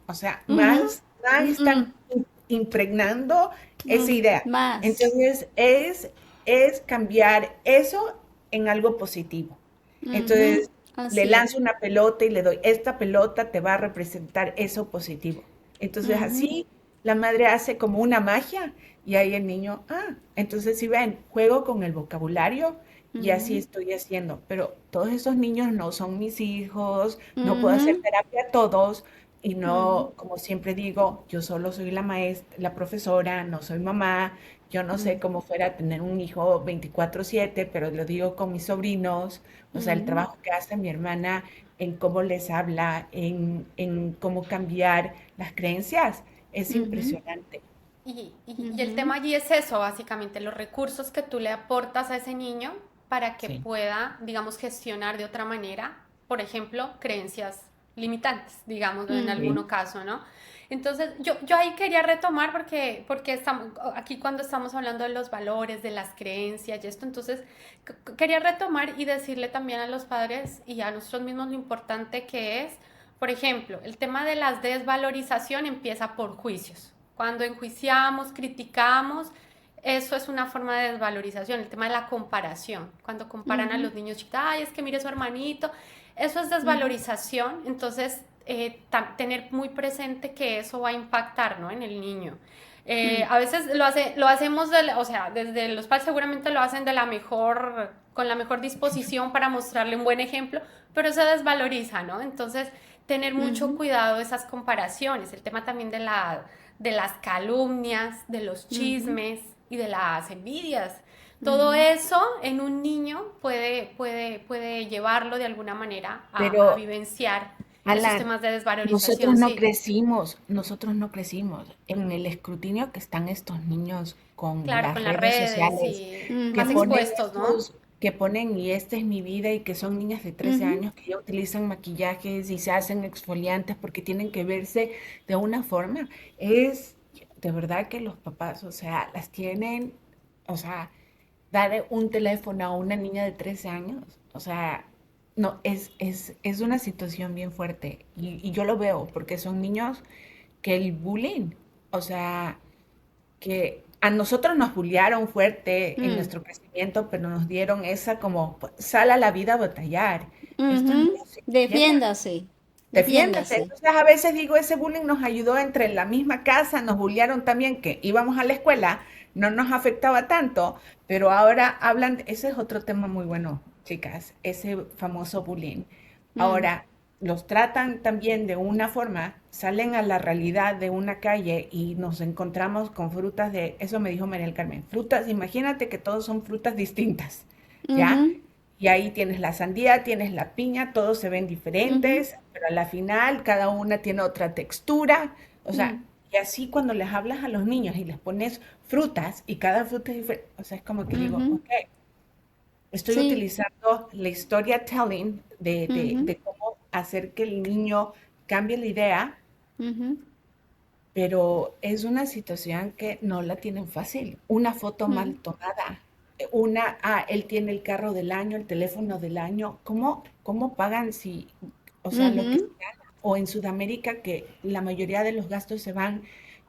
o sea, ujú, más están mm, impregnando esa idea. más. Entonces, es cambiar eso en algo positivo. Ujú, Entonces, le así es. lanzo una pelota y le doy, esta pelota te va a representar eso positivo. Entonces, Ujú, así la madre hace como una magia y ahí el niño, entonces si ven, juego con el vocabulario y así ujú, estoy haciendo. Pero todos esos niños no son mis hijos, no puedo hacer ujú, terapia a todos y ujú, no, como siempre digo, yo solo soy la maestra, la profesora, no soy mamá. Yo no sé ujú, cómo fuera tener un hijo 24/7, pero lo digo con mis sobrinos, o sea, el ujú, trabajo que hace mi hermana en cómo les habla, en cómo cambiar las creencias, es ujú, impresionante. Y el ujú, tema allí es eso, básicamente, los recursos que tú le aportas a ese niño para que Sí, pueda, digamos, gestionar de otra manera, por ejemplo, creencias limitantes, digamos, en sí. algún caso, ¿no? Entonces, yo ahí quería retomar porque estamos, aquí cuando estamos hablando de los valores, de las creencias y esto, entonces quería retomar y decirle también a los padres y a nosotros mismos lo importante que es, por ejemplo, el tema de la desvalorización empieza por juicios. Cuando enjuiciamos, criticamos, eso es una forma de desvalorización. El tema de la comparación. Cuando comparan a ujú, los niños chicos, ay, es que mire su hermanito, eso es ujú, desvalorización. Entonces, tener muy presente que eso va a impactar, ¿no?, en el niño. ujú, A veces lo hacemos, o sea, desde los padres seguramente lo hacen de la mejor, con la mejor disposición para mostrarle un buen ejemplo, pero se desvaloriza, ¿no? Entonces, tener mucho ujú, cuidado de esas comparaciones, el tema también de las calumnias, de los ujú, chismes y de las envidias. Todo ujú. eso en un niño puede llevarlo de alguna manera a Pero, vivenciar esos Alan, temas de desvalorización, sí. nosotros no crecimos en el escrutinio que están estos niños con Claro, las con las redes redes sociales, y más Ujú, expuestos, ¿no? que ponen y esta es mi vida y que son niñas de 13 ujú, años que ya utilizan maquillajes y se hacen exfoliantes porque tienen que verse de una forma. Es de verdad que los papás, o sea, las tienen, o sea, darle un teléfono a una niña de 13 años, o sea, no, es una situación bien fuerte y yo lo veo porque son niños que el bullying, o sea, que a nosotros nos bullearon fuerte en mm, nuestro crecimiento, pero nos dieron esa como, pues, sal a la vida a batallar. Estos ujú. niños se defienden. Defiéndase, Defiéndase. defiéndase. Entonces, a veces digo, ese bullying nos ayudó entre la misma casa, nos bullearon también, que íbamos a la escuela, no nos afectaba tanto, pero ahora hablan, ese es otro tema muy bueno, chicas, ese famoso bullying. Mm, Ahora, los tratan también de una forma, salen a la realidad de una calle y nos encontramos con frutas eso me dijo María del Carmen, frutas, imagínate que todos son frutas distintas, ¿ya? ujú, Y ahí tienes la sandía, tienes la piña, todos se ven ujú, diferentes, pero a la final cada una tiene otra textura. O sea, mm, y así cuando les hablas a los niños y les pones frutas y cada fruta es diferente, o sea, es como que digo, ujú. ok, estoy Sí, utilizando la storytelling ujú, de cómo hacer que el niño cambie la idea, ujú, pero es una situación que no la tienen fácil. Una foto mal mm, tomada, él tiene el carro del año, el teléfono del año. ¿Cómo pagan si, o sea, lo que se ujú, gana? O en Sudamérica que la mayoría de los gastos se van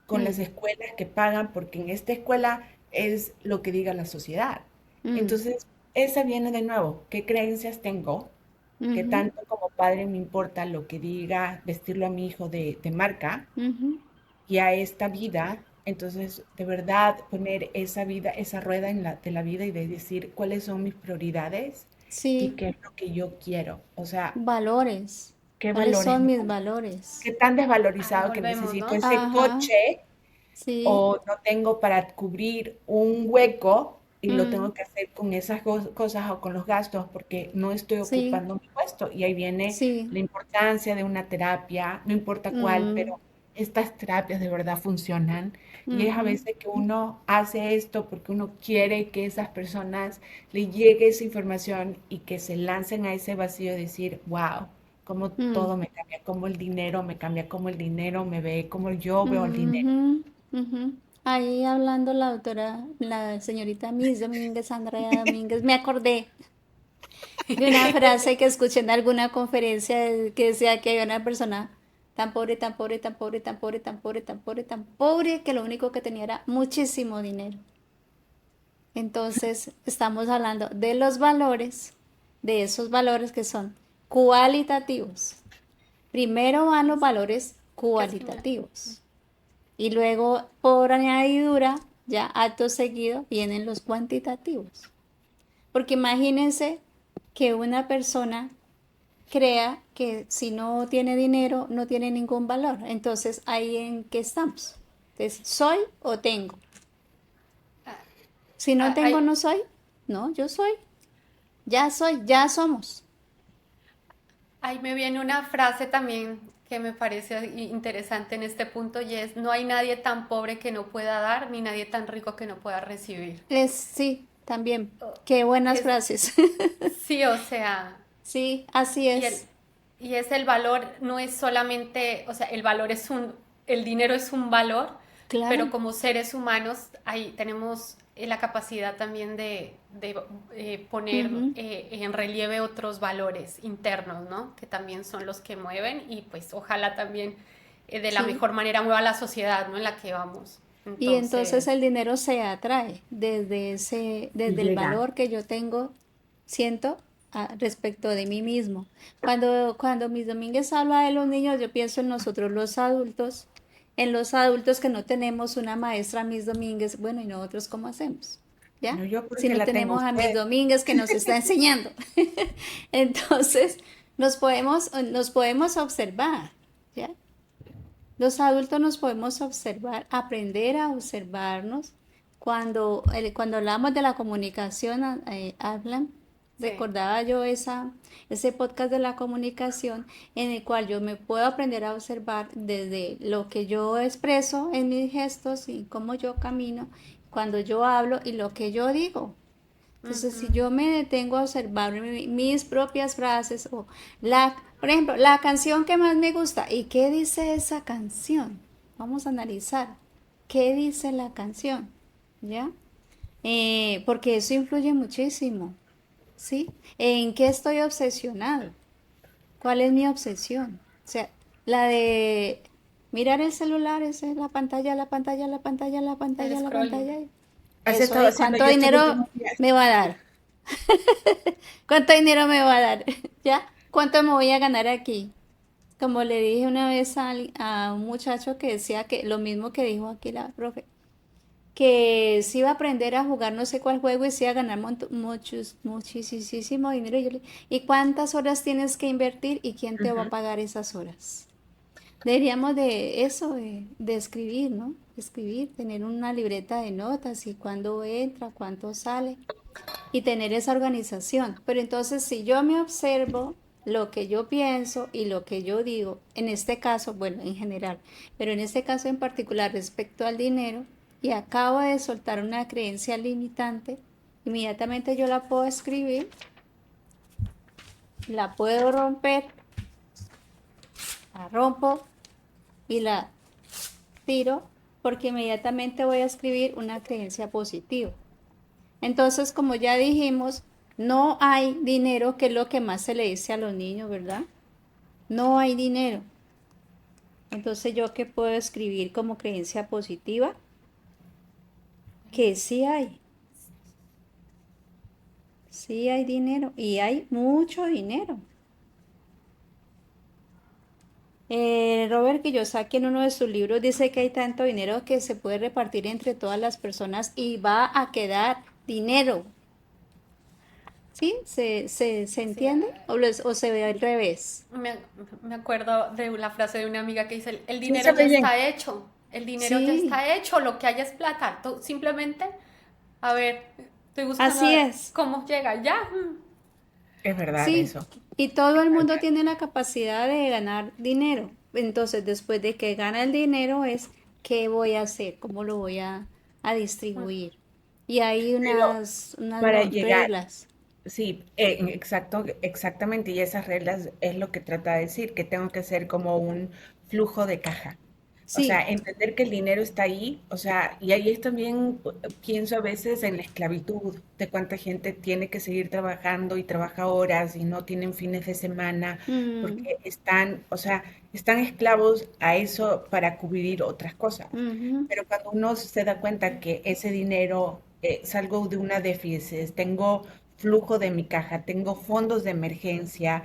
con mm, las escuelas que pagan, porque en esta escuela es lo que diga la sociedad. mm, Entonces, esa viene de nuevo. ¿Qué creencias tengo? Que ujú, tanto como padre me importa lo que diga vestirlo a mi hijo de marca ujú. y a esta vida. Entonces, de verdad, poner esa vida, esa rueda de la vida y de decir cuáles son mis prioridades y Sí, qué es lo que yo quiero. O sea, valores. qué ¿Cuáles valores, son ¿no? mis valores? Qué tan Ahí desvalorizado que volvemos, necesito ¿no? ese Ajá, coche sí, o no tengo para cubrir un hueco y lo mm, tengo que hacer con esas cosas o con los gastos porque no estoy sí, ocupando mi puesto. Y ahí viene sí, la importancia de una terapia, no importa cuál, mm, pero estas terapias de verdad funcionan y es a Ujú, veces que uno hace esto porque uno quiere que esas personas le llegue esa información y que se lancen a ese vacío de decir, wow, cómo mm, todo me cambia, cómo el dinero me cambia, cómo el dinero me ve, cómo yo veo el dinero. ujú, ujú. Ahí hablando la autora, la señorita Miss Domínguez, Andrea Domínguez, me acordé de una frase que escuché en alguna conferencia que decía que había una persona tan pobre, tan pobre, tan pobre, tan pobre, tan pobre, tan pobre, tan pobre, que lo único que tenía era muchísimo dinero. Entonces, estamos hablando de los valores, de esos valores que son cualitativos. Primero van los valores ¿Qué es primero? cualitativos y luego, por añadidura, ya acto seguido, vienen los cuantitativos. Porque imagínense que una persona crea que si no tiene dinero no tiene ningún valor. Entonces, ¿ahí en qué estamos? Entonces, ¿soy o tengo? Ah, Si no tengo, Hay, no soy. No, yo soy, ya somos. ahí me viene una frase también que me parece interesante en este punto y es, no hay nadie tan pobre que no pueda dar, ni nadie tan rico que no pueda recibir. Sí, también. Qué buenas Es, frases. sí, o sea, Sí, así y el, es. y es el valor, no es solamente, o sea, el dinero es un valor, pero Claro. como seres humanos ahí tenemos la capacidad también de poner Ujú. en relieve otros valores internos, ¿no? Que también son los que mueven y pues ojalá también de la Sí. mejor manera mueva la sociedad, ¿no? En la que vamos. Y entonces Entonces, el dinero se atrae Y desde el llega. valor que yo tengo, siento respecto de mí mismo. Cuando Miss Domínguez habla de los niños, yo pienso en nosotros los adultos, en los adultos que no tenemos una maestra Miss Domínguez, bueno, ¿y nosotros cómo hacemos? ¿Ya? No, yo Si porque no la tengo tenemos a Miss usted. Domínguez que nos está enseñando. Entonces, nos podemos observar, ¿ya? Los adultos nos podemos observar, aprender a observarnos. Cuando hablamos de la comunicación, hablan, sí. recordaba yo ese podcast de la comunicación en el cual yo me puedo aprender a observar desde lo que yo expreso en mis gestos y cómo yo camino, cuando yo hablo y lo que yo digo. Entonces, si Ujú. yo me detengo a observar mis propias frases o por ejemplo, la canción que más me gusta, ¿y qué dice esa canción? Vamos a analizar. ¿Qué dice la canción? ¿Ya? Porque eso influye muchísimo, ¿sí? ¿En qué estoy obsesionado? ¿Cuál es mi obsesión? O sea, la de mirar el celular, esa es la pantalla, la pantalla, la pantalla, la El pantalla, la scrolling. pantalla. Has Eso estado es, haciendo ¿cuánto yo estos dinero últimos días. me va a dar? ¿Cuánto dinero me va a dar? ¿Ya? ¿Cuánto me voy a ganar aquí? Como le dije una vez a un muchacho que decía que lo mismo que dijo aquí la profe, que se iba a aprender a jugar no sé cuál juego y se iba a ganar muchísimo dinero. Y yo le, ¿y cuántas horas tienes que invertir y quién te va a Ujú. pagar esas horas? Deberíamos de eso, de escribir, ¿no? Escribir, tener una libreta de notas y cuándo entra, cuánto sale y tener esa organización. Pero entonces si yo me observo lo que yo pienso y lo que yo digo, en este caso, bueno, en general, pero en este caso en particular respecto al dinero, y acabo de soltar una creencia limitante, inmediatamente yo la puedo escribir, la puedo romper, la rompo y la tiro porque inmediatamente voy a escribir una creencia positiva. Entonces, como ya dijimos, no hay dinero, que es lo que más se le dice a los niños, ¿verdad? No hay dinero. Entonces, ¿yo qué puedo escribir como creencia positiva? Que sí hay dinero y hay mucho dinero. Robert Kiyosaki en uno de sus libros dice que hay tanto dinero que se puede repartir entre todas las personas y va a quedar dinero. ¿Sí? ¿Se Sí, entiende? O se ve al revés? Me, me acuerdo de la frase de una amiga que dice, el Sí, dinero se ya ve bien. está hecho, el dinero ya Sí, está hecho, lo que hay es plata. Tú simplemente, a ver, estoy buscando a así ver es. cómo llega, ya. Es verdad Sí, eso. y todo Es el mundo verdad. tiene la capacidad de ganar dinero. entonces después de que gana el dinero es qué voy a hacer, cómo lo voy a distribuir. Y hay Pero unas para llegar, reglas. sí, exacto, exactamente, y esas reglas es lo que trata de decir, que tengo que hacer como un flujo de caja. O sea, Sí. entender que el dinero está ahí, o sea, y ahí es también pienso a veces en la esclavitud, de cuánta gente tiene que seguir trabajando y trabaja horas y no tienen fines de semana, Mm, porque están, o sea, están esclavos a eso para cubrir otras cosas. ujú, Pero cuando uno se da cuenta que ese dinero, salgo de una déficit, tengo flujo de mi caja, tengo fondos de emergencia,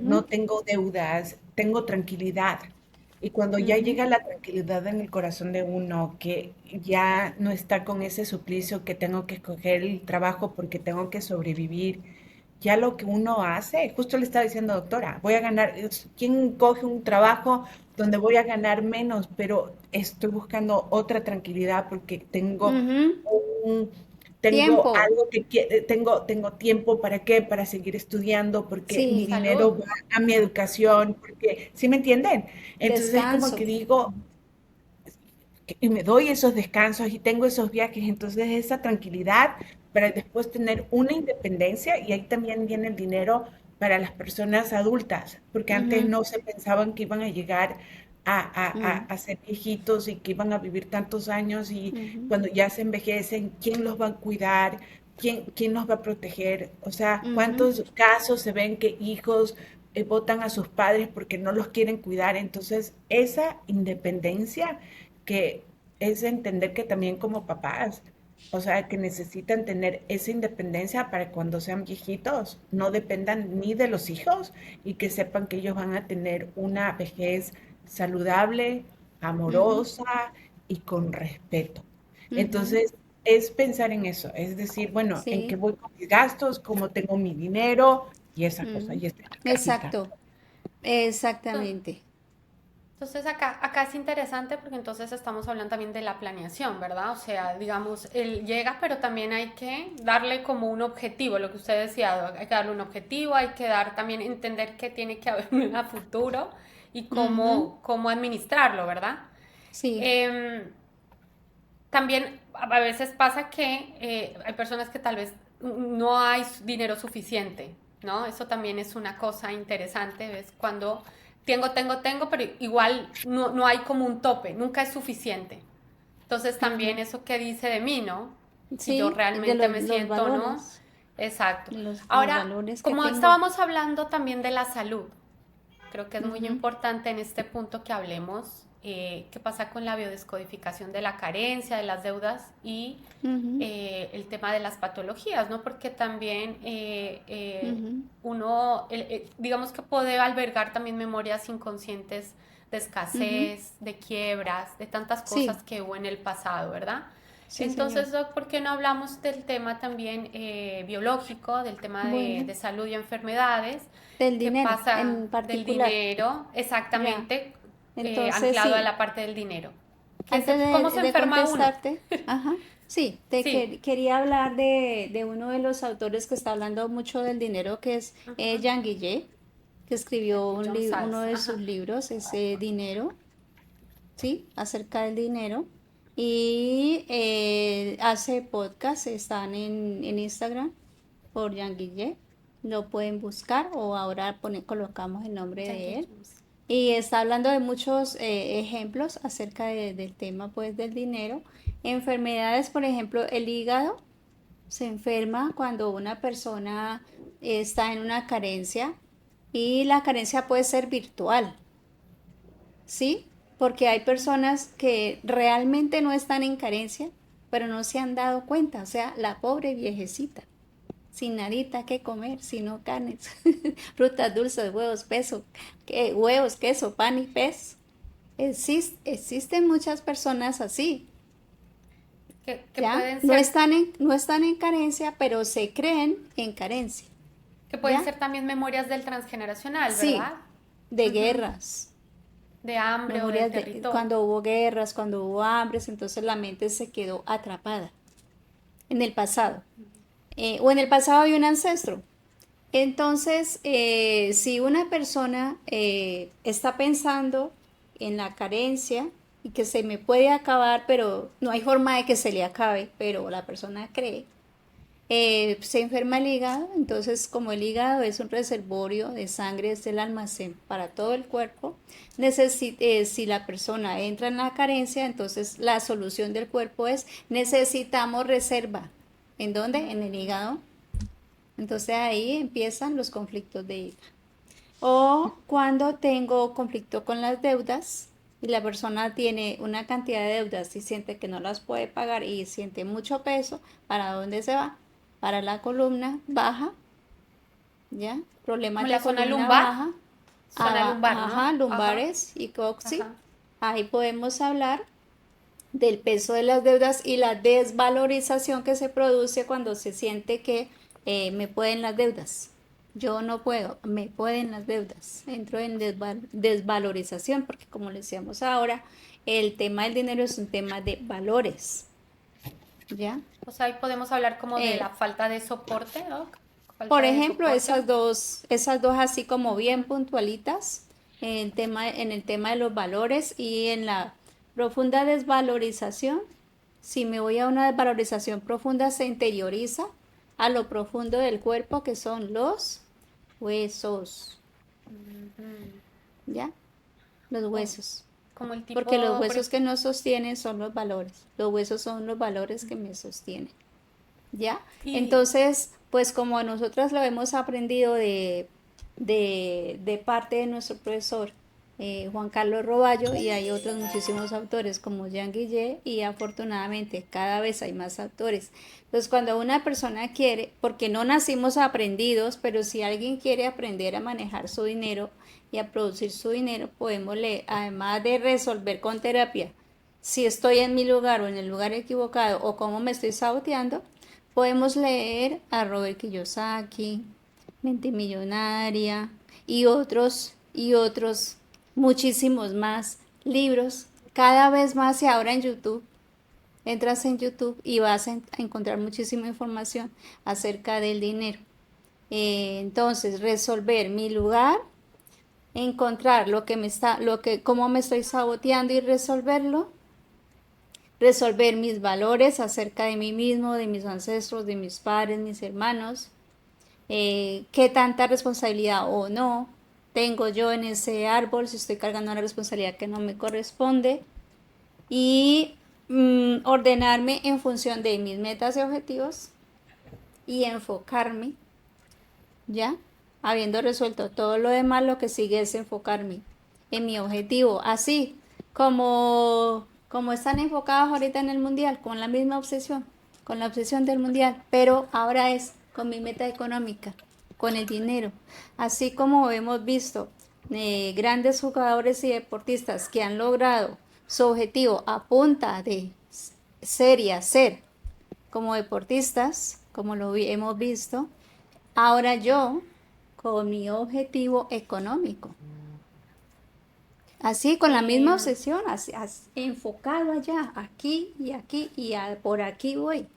no ujú, tengo deudas, tengo tranquilidad. Y cuando ya ujú, llega la tranquilidad en el corazón de uno, que ya no está con ese suplicio que tengo que escoger el trabajo porque tengo que sobrevivir, ya lo que uno hace, justo le estaba diciendo, doctora, voy a ganar, ¿quién coge un trabajo donde voy a ganar menos, pero estoy buscando otra tranquilidad porque ujú. un, tengo Tiempo, algo tengo tiempo para qué, para seguir estudiando, porque mi sí, Salud. dinero va a mi educación, porque, ¿sí me entienden? Entonces es como que descanso. digo, y me doy esos descansos y tengo esos viajes, entonces esa tranquilidad para después tener una independencia y ahí también viene el dinero para las personas adultas, porque antes Ujú, no se pensaban que iban a llegar mm, a ser viejitos y que iban a vivir tantos años y ujú, cuando ya se envejecen, ¿quién los va a cuidar? ¿Quién los va a proteger? O sea, ujú, ¿cuántos casos se ven que hijos votan a sus padres porque no los quieren cuidar? Entonces, esa independencia que es entender que también como papás, o sea, que necesitan tener esa independencia para cuando sean viejitos, no dependan ni de los hijos y que sepan que ellos van a tener una vejez saludable, ujú, amorosa y con respeto. ujú. Entonces, es pensar en eso, es decir, bueno, en qué Sí, voy con mis gastos, cómo tengo mi dinero y esa cosa, ujú. y esta es la casita. Exacto, To- exactamente. Entonces acá es interesante porque entonces estamos hablando también de la planeación, ¿verdad? O sea, digamos, él llega, pero también hay que darle como un objetivo, lo que usted decía, hay que darle un objetivo, hay que dar también, entender que tiene que haber un futuro y Ujú, cómo administrarlo, ¿verdad? sí, Em, También a veces pasa que hay personas que tal vez no hay dinero suficiente, ¿no? Eso también es una cosa interesante, ¿ves? Cuando tengo, pero igual no hay como un tope, nunca es suficiente. Entonces también ujú. eso que dice de mí, ¿no? Si yo Sí, de realmente me los siento o no. valores, Exacto. los Ahora, valores que como tengo. estábamos hablando también de la salud, creo que es muy Ujú, importante en este punto que hablemos qué pasa con la biodescodificación de la carencia, de las deudas y ujú, el tema de las patologías, ¿no? Porque también ujú, uno, digamos que puede albergar también memorias inconscientes de ujú. escasez, de quiebras, de tantas Sí, cosas que hubo en el pasado, ¿verdad? sí, señor. Entonces, Doc, ¿por qué no hablamos del tema también biológico, del tema Bueno, de salud y enfermedades? del ¿Qué dinero pasa en del particular. dinero? Ya. Exactamente, Entonces, anclado a sí, la parte del dinero. antes ¿Cómo se de enferma uno? contestarte, ajá, sí, Sí. quería hablar de uno de los autores que está hablando mucho del dinero, que es Ujú. Jean Guillet, que escribió John uno Sals. de sus Ajá. libros, ese Dinero, ¿sí? Acerca del dinero. Y hace podcast, están en Instagram por Jean Guillet. Lo pueden buscar o ahora colocamos el nombre Yankee de él. James. Y está hablando de muchos ejemplos acerca del tema pues del dinero. Enfermedades, por ejemplo, el hígado se enferma cuando una persona está en una carencia y la carencia puede ser virtual, ¿sí? Porque hay personas que realmente no están en carencia, pero no se han dado cuenta. O sea, la pobre viejecita, sin nadita que comer, sino carnes, frutas dulces, huevos, huevos, queso, pan y pez. Existen muchas personas así, Que ¿ya? pueden ser, No están en carencia, pero se creen en carencia, que pueden ¿ya? ser también memorias del transgeneracional, ¿verdad? Sí, de Ujú. guerras, De hambre o del memorias de territorio. cuando hubo guerras, cuando hubo hambres, entonces la mente se quedó atrapada en el pasado. O en el pasado hay un ancestro. Entonces, si una persona está pensando en la carencia y que se me puede acabar, pero no hay forma de que se le acabe, pero la persona cree, se enferma el hígado. Entonces, como el hígado es un reservorio de sangre, es el almacén para todo el cuerpo, si la persona entra en la carencia, entonces la solución del cuerpo es necesitamos reserva. ¿En dónde? En el hígado. Entonces ahí empiezan los conflictos de hígado. O cuando tengo conflicto con las deudas y la persona tiene una cantidad de deudas y siente que no las puede pagar y siente mucho peso, ¿para dónde se va? Para la columna baja, ¿ya? Como Problemas de la zona columna lumbar, baja, zona lumbar, ajá, ¿no? Ajá, lumbares y coxis. ajá. Ahí podemos hablar del peso de las deudas y la desvalorización que se produce cuando se siente que me pueden las deudas. Yo no puedo, me pueden las deudas. Entro en desvalorización porque como le decíamos ahora, el tema del dinero es un tema de valores, ¿ya? O sea, ahí podemos hablar como de la Eh, falta de soporte, ¿no? Falta por de ejemplo, soporte. esas dos así como bien puntualitas en el tema de los valores y en la profunda desvalorización. Si me voy a una desvalorización profunda, se interioriza a lo profundo del cuerpo, que son los huesos, ¿ya? Los Como, huesos. como el Porque los tipo, huesos que nos sostienen son los valores. Los huesos son los valores que me sostienen. ¿Ya? y Entonces, pues como nosotras lo hemos aprendido de parte de nuestro profesor Juan Carlos Roballo, y hay otros muchísimos autores como Jean Guillet, y afortunadamente cada vez hay más autores. Entonces, cuando una persona quiere, porque no nacimos aprendidos, pero si alguien quiere aprender a manejar su dinero y a producir su dinero, podemos leer, además de resolver con terapia, si estoy en mi lugar o en el lugar equivocado o cómo me estoy saboteando, podemos leer a Robert Kiyosaki, Mente Millonaria y otros muchísimos más libros, cada vez más. Y ahora en YouTube, entras en YouTube y vas a encontrar muchísima información acerca del dinero. Entonces, resolver mi lugar, encontrar cómo me estoy saboteando y resolver mis valores acerca de mí mismo, de mis ancestros, de mis padres, mis hermanos, qué tanta responsabilidad o no tengo yo en ese árbol, si estoy cargando una responsabilidad que no me corresponde, y ordenarme en función de mis metas y objetivos y enfocarme, ¿ya? Habiendo resuelto todo lo demás, lo que sigue es enfocarme en mi objetivo, así como están enfocados ahorita en el mundial, con la misma obsesión, con la obsesión del mundial, pero ahora es con mi meta económica, con el dinero, así como hemos visto grandes jugadores y deportistas que han logrado su objetivo a punta de ser y hacer como deportistas, como hemos visto, ahora yo con mi objetivo económico. Así, con la misma em, obsesión, enfocado allá, aquí y por aquí voy.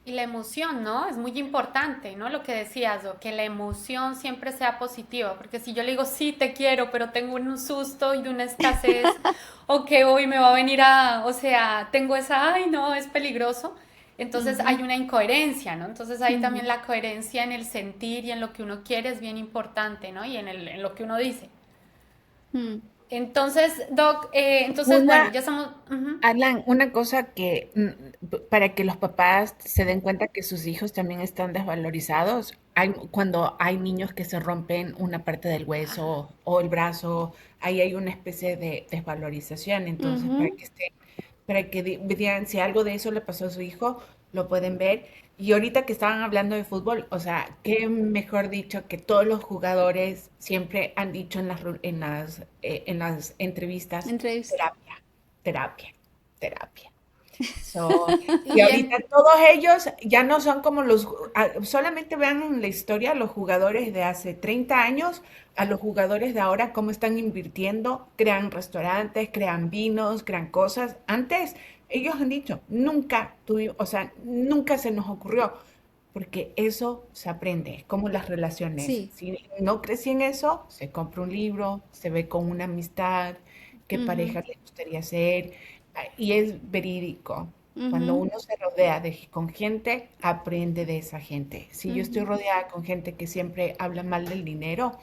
y la emoción, ¿no? Es muy importante, ¿no? Lo que decías, o que la emoción siempre sea positiva, porque si yo le digo, sí, te quiero, pero tengo un susto y una escasez, o que hoy me va a venir o sea, tengo esa, ay, no, es peligroso, entonces hay una incoherencia, ¿no? Entonces ahí también la coherencia en el sentir y en lo que uno quiere es bien importante, ¿no? Y en lo que uno dice. Mm. Entonces, Doc, entonces, bueno, Una, ya estamos... ujú. Alan, una cosa que para que los papás se den cuenta que sus hijos también están desvalorizados, cuando hay niños que se rompen una parte del hueso o el brazo, ahí hay una especie de desvalorización. Entonces, Ujú. para que vean si algo de eso le pasó a su hijo, lo pueden ver. Y ahorita que estaban hablando de fútbol, o sea, qué mejor dicho que todos los jugadores siempre han dicho en las entrevistas, Entrevista. terapia, terapia, terapia. So, y Y ahorita en, todos ellos ya no son como solamente vean en la historia los jugadores de hace 30 años, a los jugadores de ahora, cómo están invirtiendo, crean restaurantes, crean vinos, crean cosas. Antes ellos han dicho, nunca tuvimos, o sea, nunca se nos ocurrió. porque eso se aprende, como las relaciones. Sí. Si no crecí en eso, se compra un libro, se ve con una amistad, qué Ujú, pareja le gustaría ser, y es verídico. Cuando ujú, uno se rodea con gente, aprende de esa gente. Si yo estoy ujú, rodeada con gente que siempre habla mal del dinero,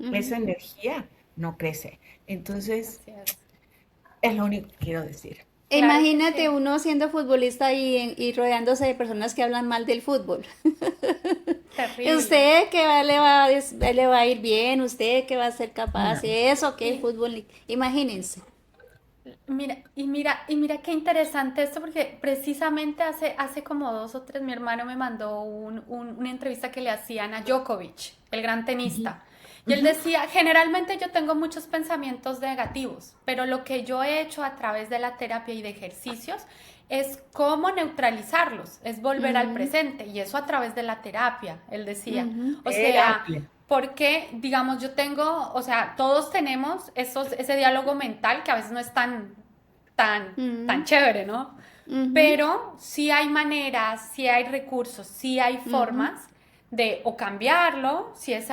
ujú. esa energía no crece. Entonces, Así es. es lo único que quiero decir. Claro que Imagínate sí. uno siendo futbolista y rodeándose de personas que hablan mal del fútbol. Terrible. Usted que le va a ir bien, usted que va a ser capaz, No. eso que Y fútbol, imagínense. mira qué interesante esto, porque precisamente hace como 2 o 3 mi hermano me mandó una entrevista que le hacían a Djokovic, el gran Ujú, tenista. Y él ujú. decía, generalmente yo tengo muchos pensamientos negativos, pero lo que yo he hecho a través de la terapia y de ejercicios es cómo neutralizarlos, es volver al Ujú, presente, y eso a través de la terapia, él decía. ujú, O sea, Terapia. porque, digamos, yo tengo, o sea, todos tenemos ese diálogo mental que a veces no es tan ujú, chévere, ¿no? ujú, Pero sí hay maneras, sí hay recursos, sí hay ujú, formas de o cambiarlo, si es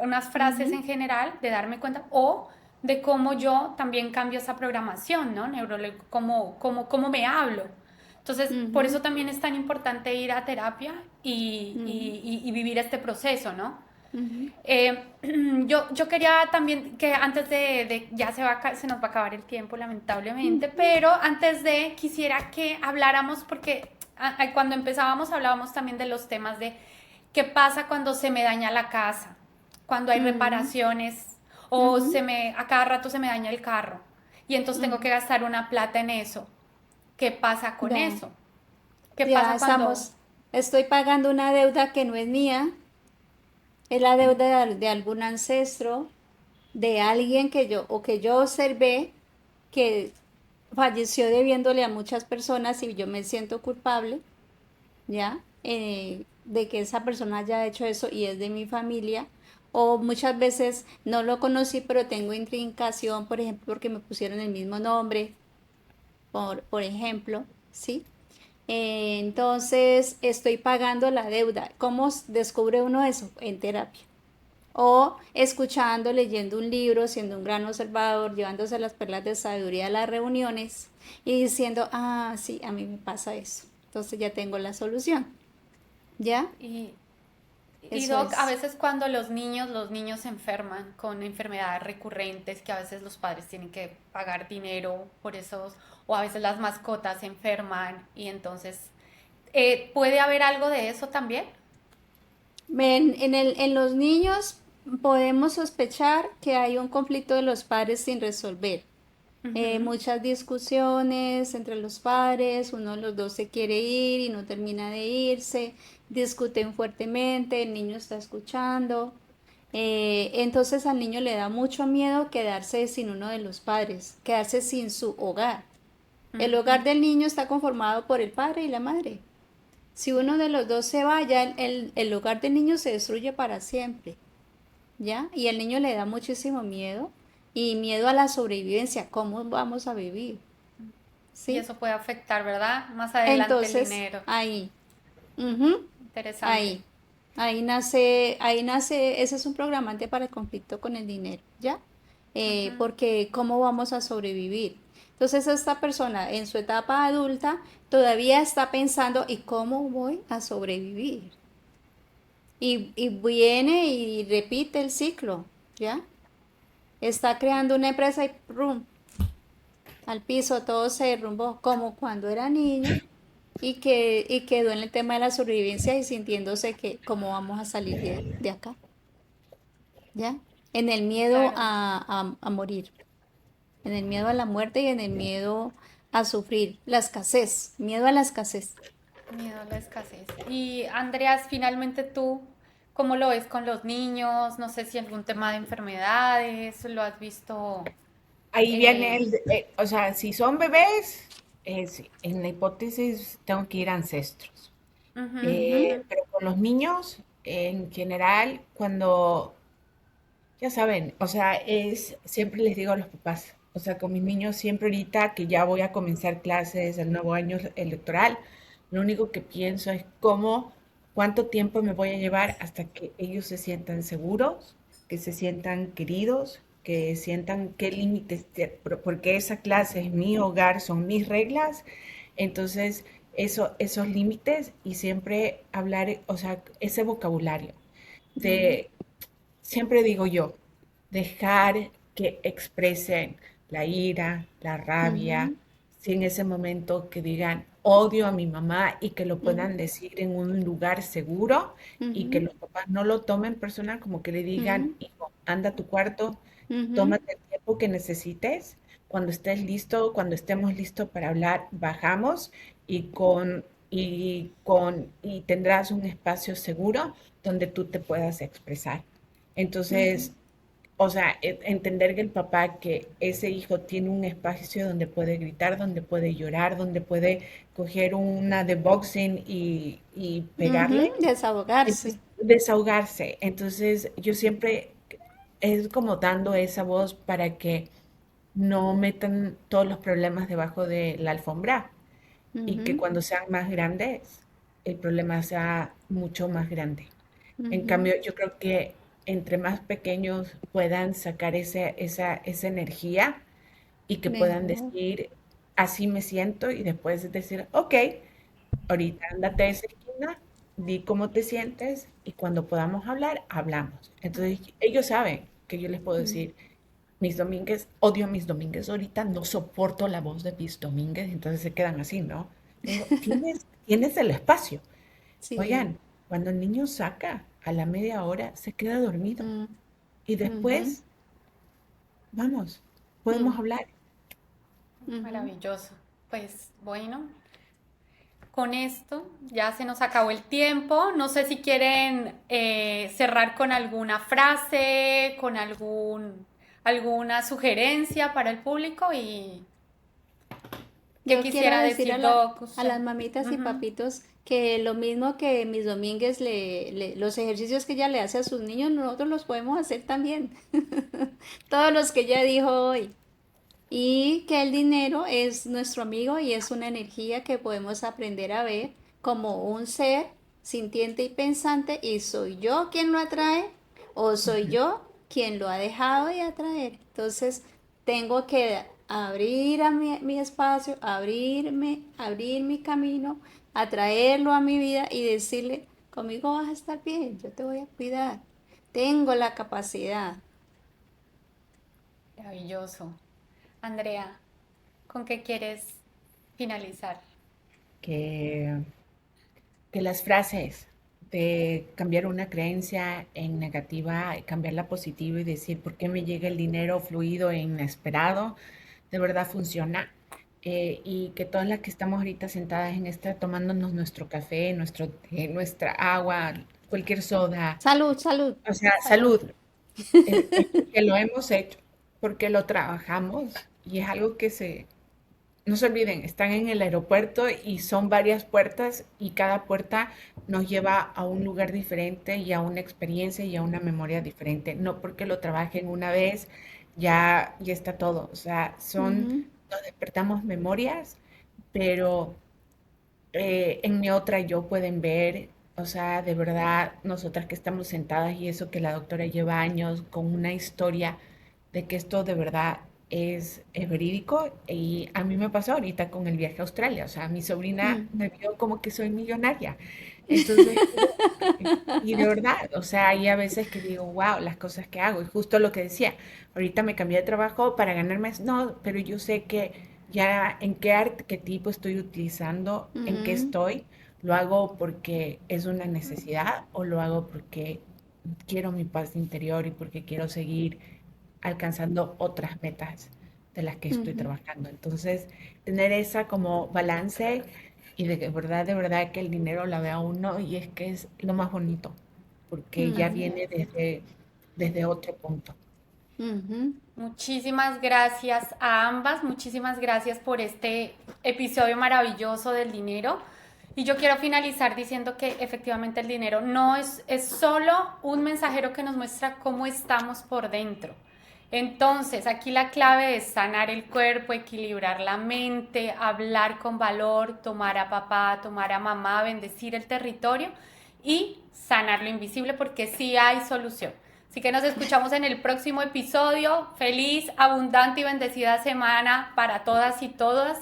unas frases ujú, en general, de darme cuenta, o de cómo yo también cambio esa programación, ¿no? Neurológico, cómo me hablo. Entonces, por ujú, eso también es tan importante ir a terapia ujú, y vivir este proceso, ¿no? ujú, Eh, yo quería también que antes ya se nos va a acabar el tiempo lamentablemente, pero antes de quisiera que habláramos porque cuando empezábamos hablábamos también de los temas de qué pasa cuando se me daña la casa, cuando hay ujú, reparaciones o ujú, a cada rato se me daña el carro y entonces tengo ujú. que gastar una plata en eso. ¿Qué pasa con Ya, eso? ¿Qué ya pasa cuando... estamos, estoy pagando una deuda que no es mía, es la deuda de algún ancestro, de alguien que yo, o que yo observé que falleció debiéndole a muchas personas y yo me siento culpable, ¿ya? De que esa persona haya hecho eso y es de mi familia. O muchas veces no lo conocí, pero tengo intrincación, por ejemplo, porque me pusieron el mismo nombre, por ejemplo, ¿sí? Entonces estoy pagando la deuda. ¿Cómo descubre uno eso? En terapia. O escuchando, leyendo un libro, siendo un gran observador, llevándose las perlas de sabiduría a las reuniones y diciendo, ah, sí, a mí me pasa eso. Entonces ya tengo la solución. ¿Ya? Y, y Eso Doc, a es. veces cuando los niños se enferman con enfermedades recurrentes, que a veces los padres tienen que pagar dinero por esos, o a veces las mascotas se enferman, y entonces, ¿puede haber algo de eso también? En los niños podemos sospechar que hay un conflicto de los padres sin resolver. Ujú. Muchas discusiones entre los padres, uno de los dos se quiere ir y no termina de irse, discuten fuertemente, el niño está escuchando. Entonces al niño le da mucho miedo quedarse sin uno de los padres, quedarse sin su hogar. El hogar Ujú. del niño está conformado por el padre y la madre. Si uno de los dos se va, ya el hogar del niño se destruye para siempre. ¿Ya? Y el niño le da muchísimo miedo y miedo a la sobrevivencia, ¿cómo vamos a vivir? Y ¿Sí? eso puede afectar, ¿verdad? Más adelante el Entonces, dinero. ahí, ujú, Interesante. ahí, ahí nace, ese es un programante para el conflicto con el dinero, ¿ya? Ujú. Porque ¿cómo vamos a sobrevivir? Entonces esta persona en su etapa adulta todavía está pensando, ¿y cómo voy a sobrevivir? Y viene y repite el ciclo, ¿ya? Está creando una empresa y ¡rum! Al piso, todo se derrumbó, como cuando era niño y quedó en el tema de la sobrevivencia y sintiéndose que cómo vamos a salir de acá, ¿ya? En el miedo Claro. a morir, en el miedo a la muerte y en el miedo a sufrir, la escasez, miedo a la escasez. Miedo a la escasez. Y Andreas, finalmente tú, ¿cómo lo ves con los niños? No sé si algún tema de enfermedades, lo has visto. Ahí viene eh, o sea, si son bebés, en la hipótesis tengo que ir a ancestros. Ujú, Ujú, ujú. Pero con los niños, en general, cuando, ya saben, o sea, siempre les digo a los papás, o sea, con mis niños siempre ahorita que ya voy a comenzar clases, el nuevo año electoral, lo único que pienso es cómo ¿Cuánto tiempo me voy a llevar hasta que ellos se sientan seguros, que se sientan queridos, que sientan qué límites, porque esa clase es mi hogar, son mis reglas? Entonces, esos límites y siempre hablar, o sea, ese vocabulario Ujú, de, siempre digo yo, dejar que expresen la ira, la rabia, ujú, si en ese momento que digan odio a mi mamá y que lo ujú, puedan decir en un lugar seguro y que ujú, los papás no lo tomen personal, como que le digan, ujú, hijo, anda a tu cuarto, ujú, tómate el tiempo que necesites. Cuando estés listo, cuando estemos listos para hablar, bajamos y tendrás un espacio seguro donde tú te puedas expresar. ujú. Entonces, o sea, entender que el papá, que ese hijo tiene un espacio donde puede gritar, donde puede llorar, donde puede coger una de boxing y pegarle, Ujú, desahogarse. entonces, desahogarse. Entonces, yo siempre es como dando esa voz para que no metan todos los problemas debajo de la alfombra y que Ujú, cuando sean más grandes, el problema sea mucho más grande. En ujú. cambio, yo creo que entre más pequeños puedan sacar esa energía y que puedan Mejor. decir, así me siento, y después decir, ok, ahorita ándate a esa esquina, di cómo te sientes y cuando podamos hablar, hablamos. Entonces, ellos saben que yo les puedo Mm, decir, mis Domínguez, odio a mis Domínguez ahorita, no soporto la voz de mis Domínguez, entonces se quedan así, ¿no? Digo, tienes el espacio. sí. Oigan, cuando el niño saca a la media hora, se queda dormido. Mm, Y ujú, después, vamos, podemos mm, hablar. ujú. Maravilloso. Pues bueno, con esto ya se nos acabó el tiempo. No sé si quieren cerrar con alguna frase, con alguna sugerencia para el público y qué Yo quiero quisiera decir decir, Doc, a usted. las mamitas y Ujú. papitos que lo mismo que Miss Domínguez los ejercicios que ella le hace a sus niños, nosotros los podemos hacer también. Todos los que ella dijo hoy. Y que el dinero es nuestro amigo y es una energía que podemos aprender a ver como un ser sintiente y pensante, y soy yo quien lo atrae o soy Ujú. yo quien lo ha dejado de atraer. Entonces tengo que abrir a mi espacio, abrir mi camino, atraerlo a mi vida y decirle, conmigo vas a estar bien, yo te voy a cuidar, tengo la capacidad. Maravilloso. Andrea, ¿con qué quieres finalizar? Que, que las frases de cambiar una creencia en negativa, cambiarla positiva y decir por qué me llega el dinero fluido e inesperado, de verdad funciona. Y que todas las que estamos ahorita sentadas en esta, tomándonos nuestro café, nuestro té, nuestra agua, cualquier soda, Salud, salud. o sea, Salud. salud, es porque lo hemos hecho, porque lo trabajamos y es algo que no se olviden, están en el aeropuerto y son varias puertas y cada puerta nos lleva a un lugar diferente y a una experiencia y a una memoria diferente. No porque lo trabajen una vez, ya está todo. O sea, Ujú, nos despertamos memorias, pero en mi otra yo pueden ver, o sea, de verdad, nosotras que estamos sentadas y eso que la doctora lleva años con una historia de que esto de verdad es verídico y a mí me pasó ahorita con el viaje a Australia, o sea, mi sobrina mm. me vio como que soy millonaria. Entonces, y de verdad, o sea, hay a veces que digo, wow, las cosas que hago. Y justo lo que decía, ahorita me cambié de trabajo para ganarme, no, pero yo sé que ya en qué arquetipo estoy utilizando, en qué Mm, estoy, lo hago porque es una necesidad o lo hago porque quiero mi paz interior y porque quiero seguir alcanzando otras metas de las que estoy ujú, trabajando. Entonces, tener esa como balance y de verdad que el dinero la ve a uno y es que es lo más bonito, porque ya ujú, viene desde otro punto. ujú. Muchísimas gracias a ambas, muchísimas gracias por este episodio maravilloso del dinero. Y yo quiero finalizar diciendo que efectivamente el dinero no es solo un mensajero que nos muestra cómo estamos por dentro. Entonces, aquí la clave es sanar el cuerpo, equilibrar la mente, hablar con valor, tomar a papá, tomar a mamá, bendecir el territorio y sanar lo invisible, porque sí hay solución. Así que nos escuchamos en el próximo episodio. Feliz, abundante y bendecida semana para todas y todos.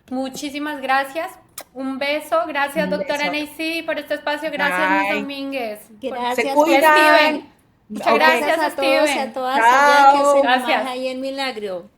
Muchísimas gracias. Un beso. Gracias, Un doctora beso. Neisy, por este espacio. Gracias, Miss Bye. Domínguez. Gracias Se por Y a cuidan. Steven. Muchas Ok. gracias, Gracias a todos y a Steven. todas allá que Chao. se Gracias. nomás ahí en Milagro.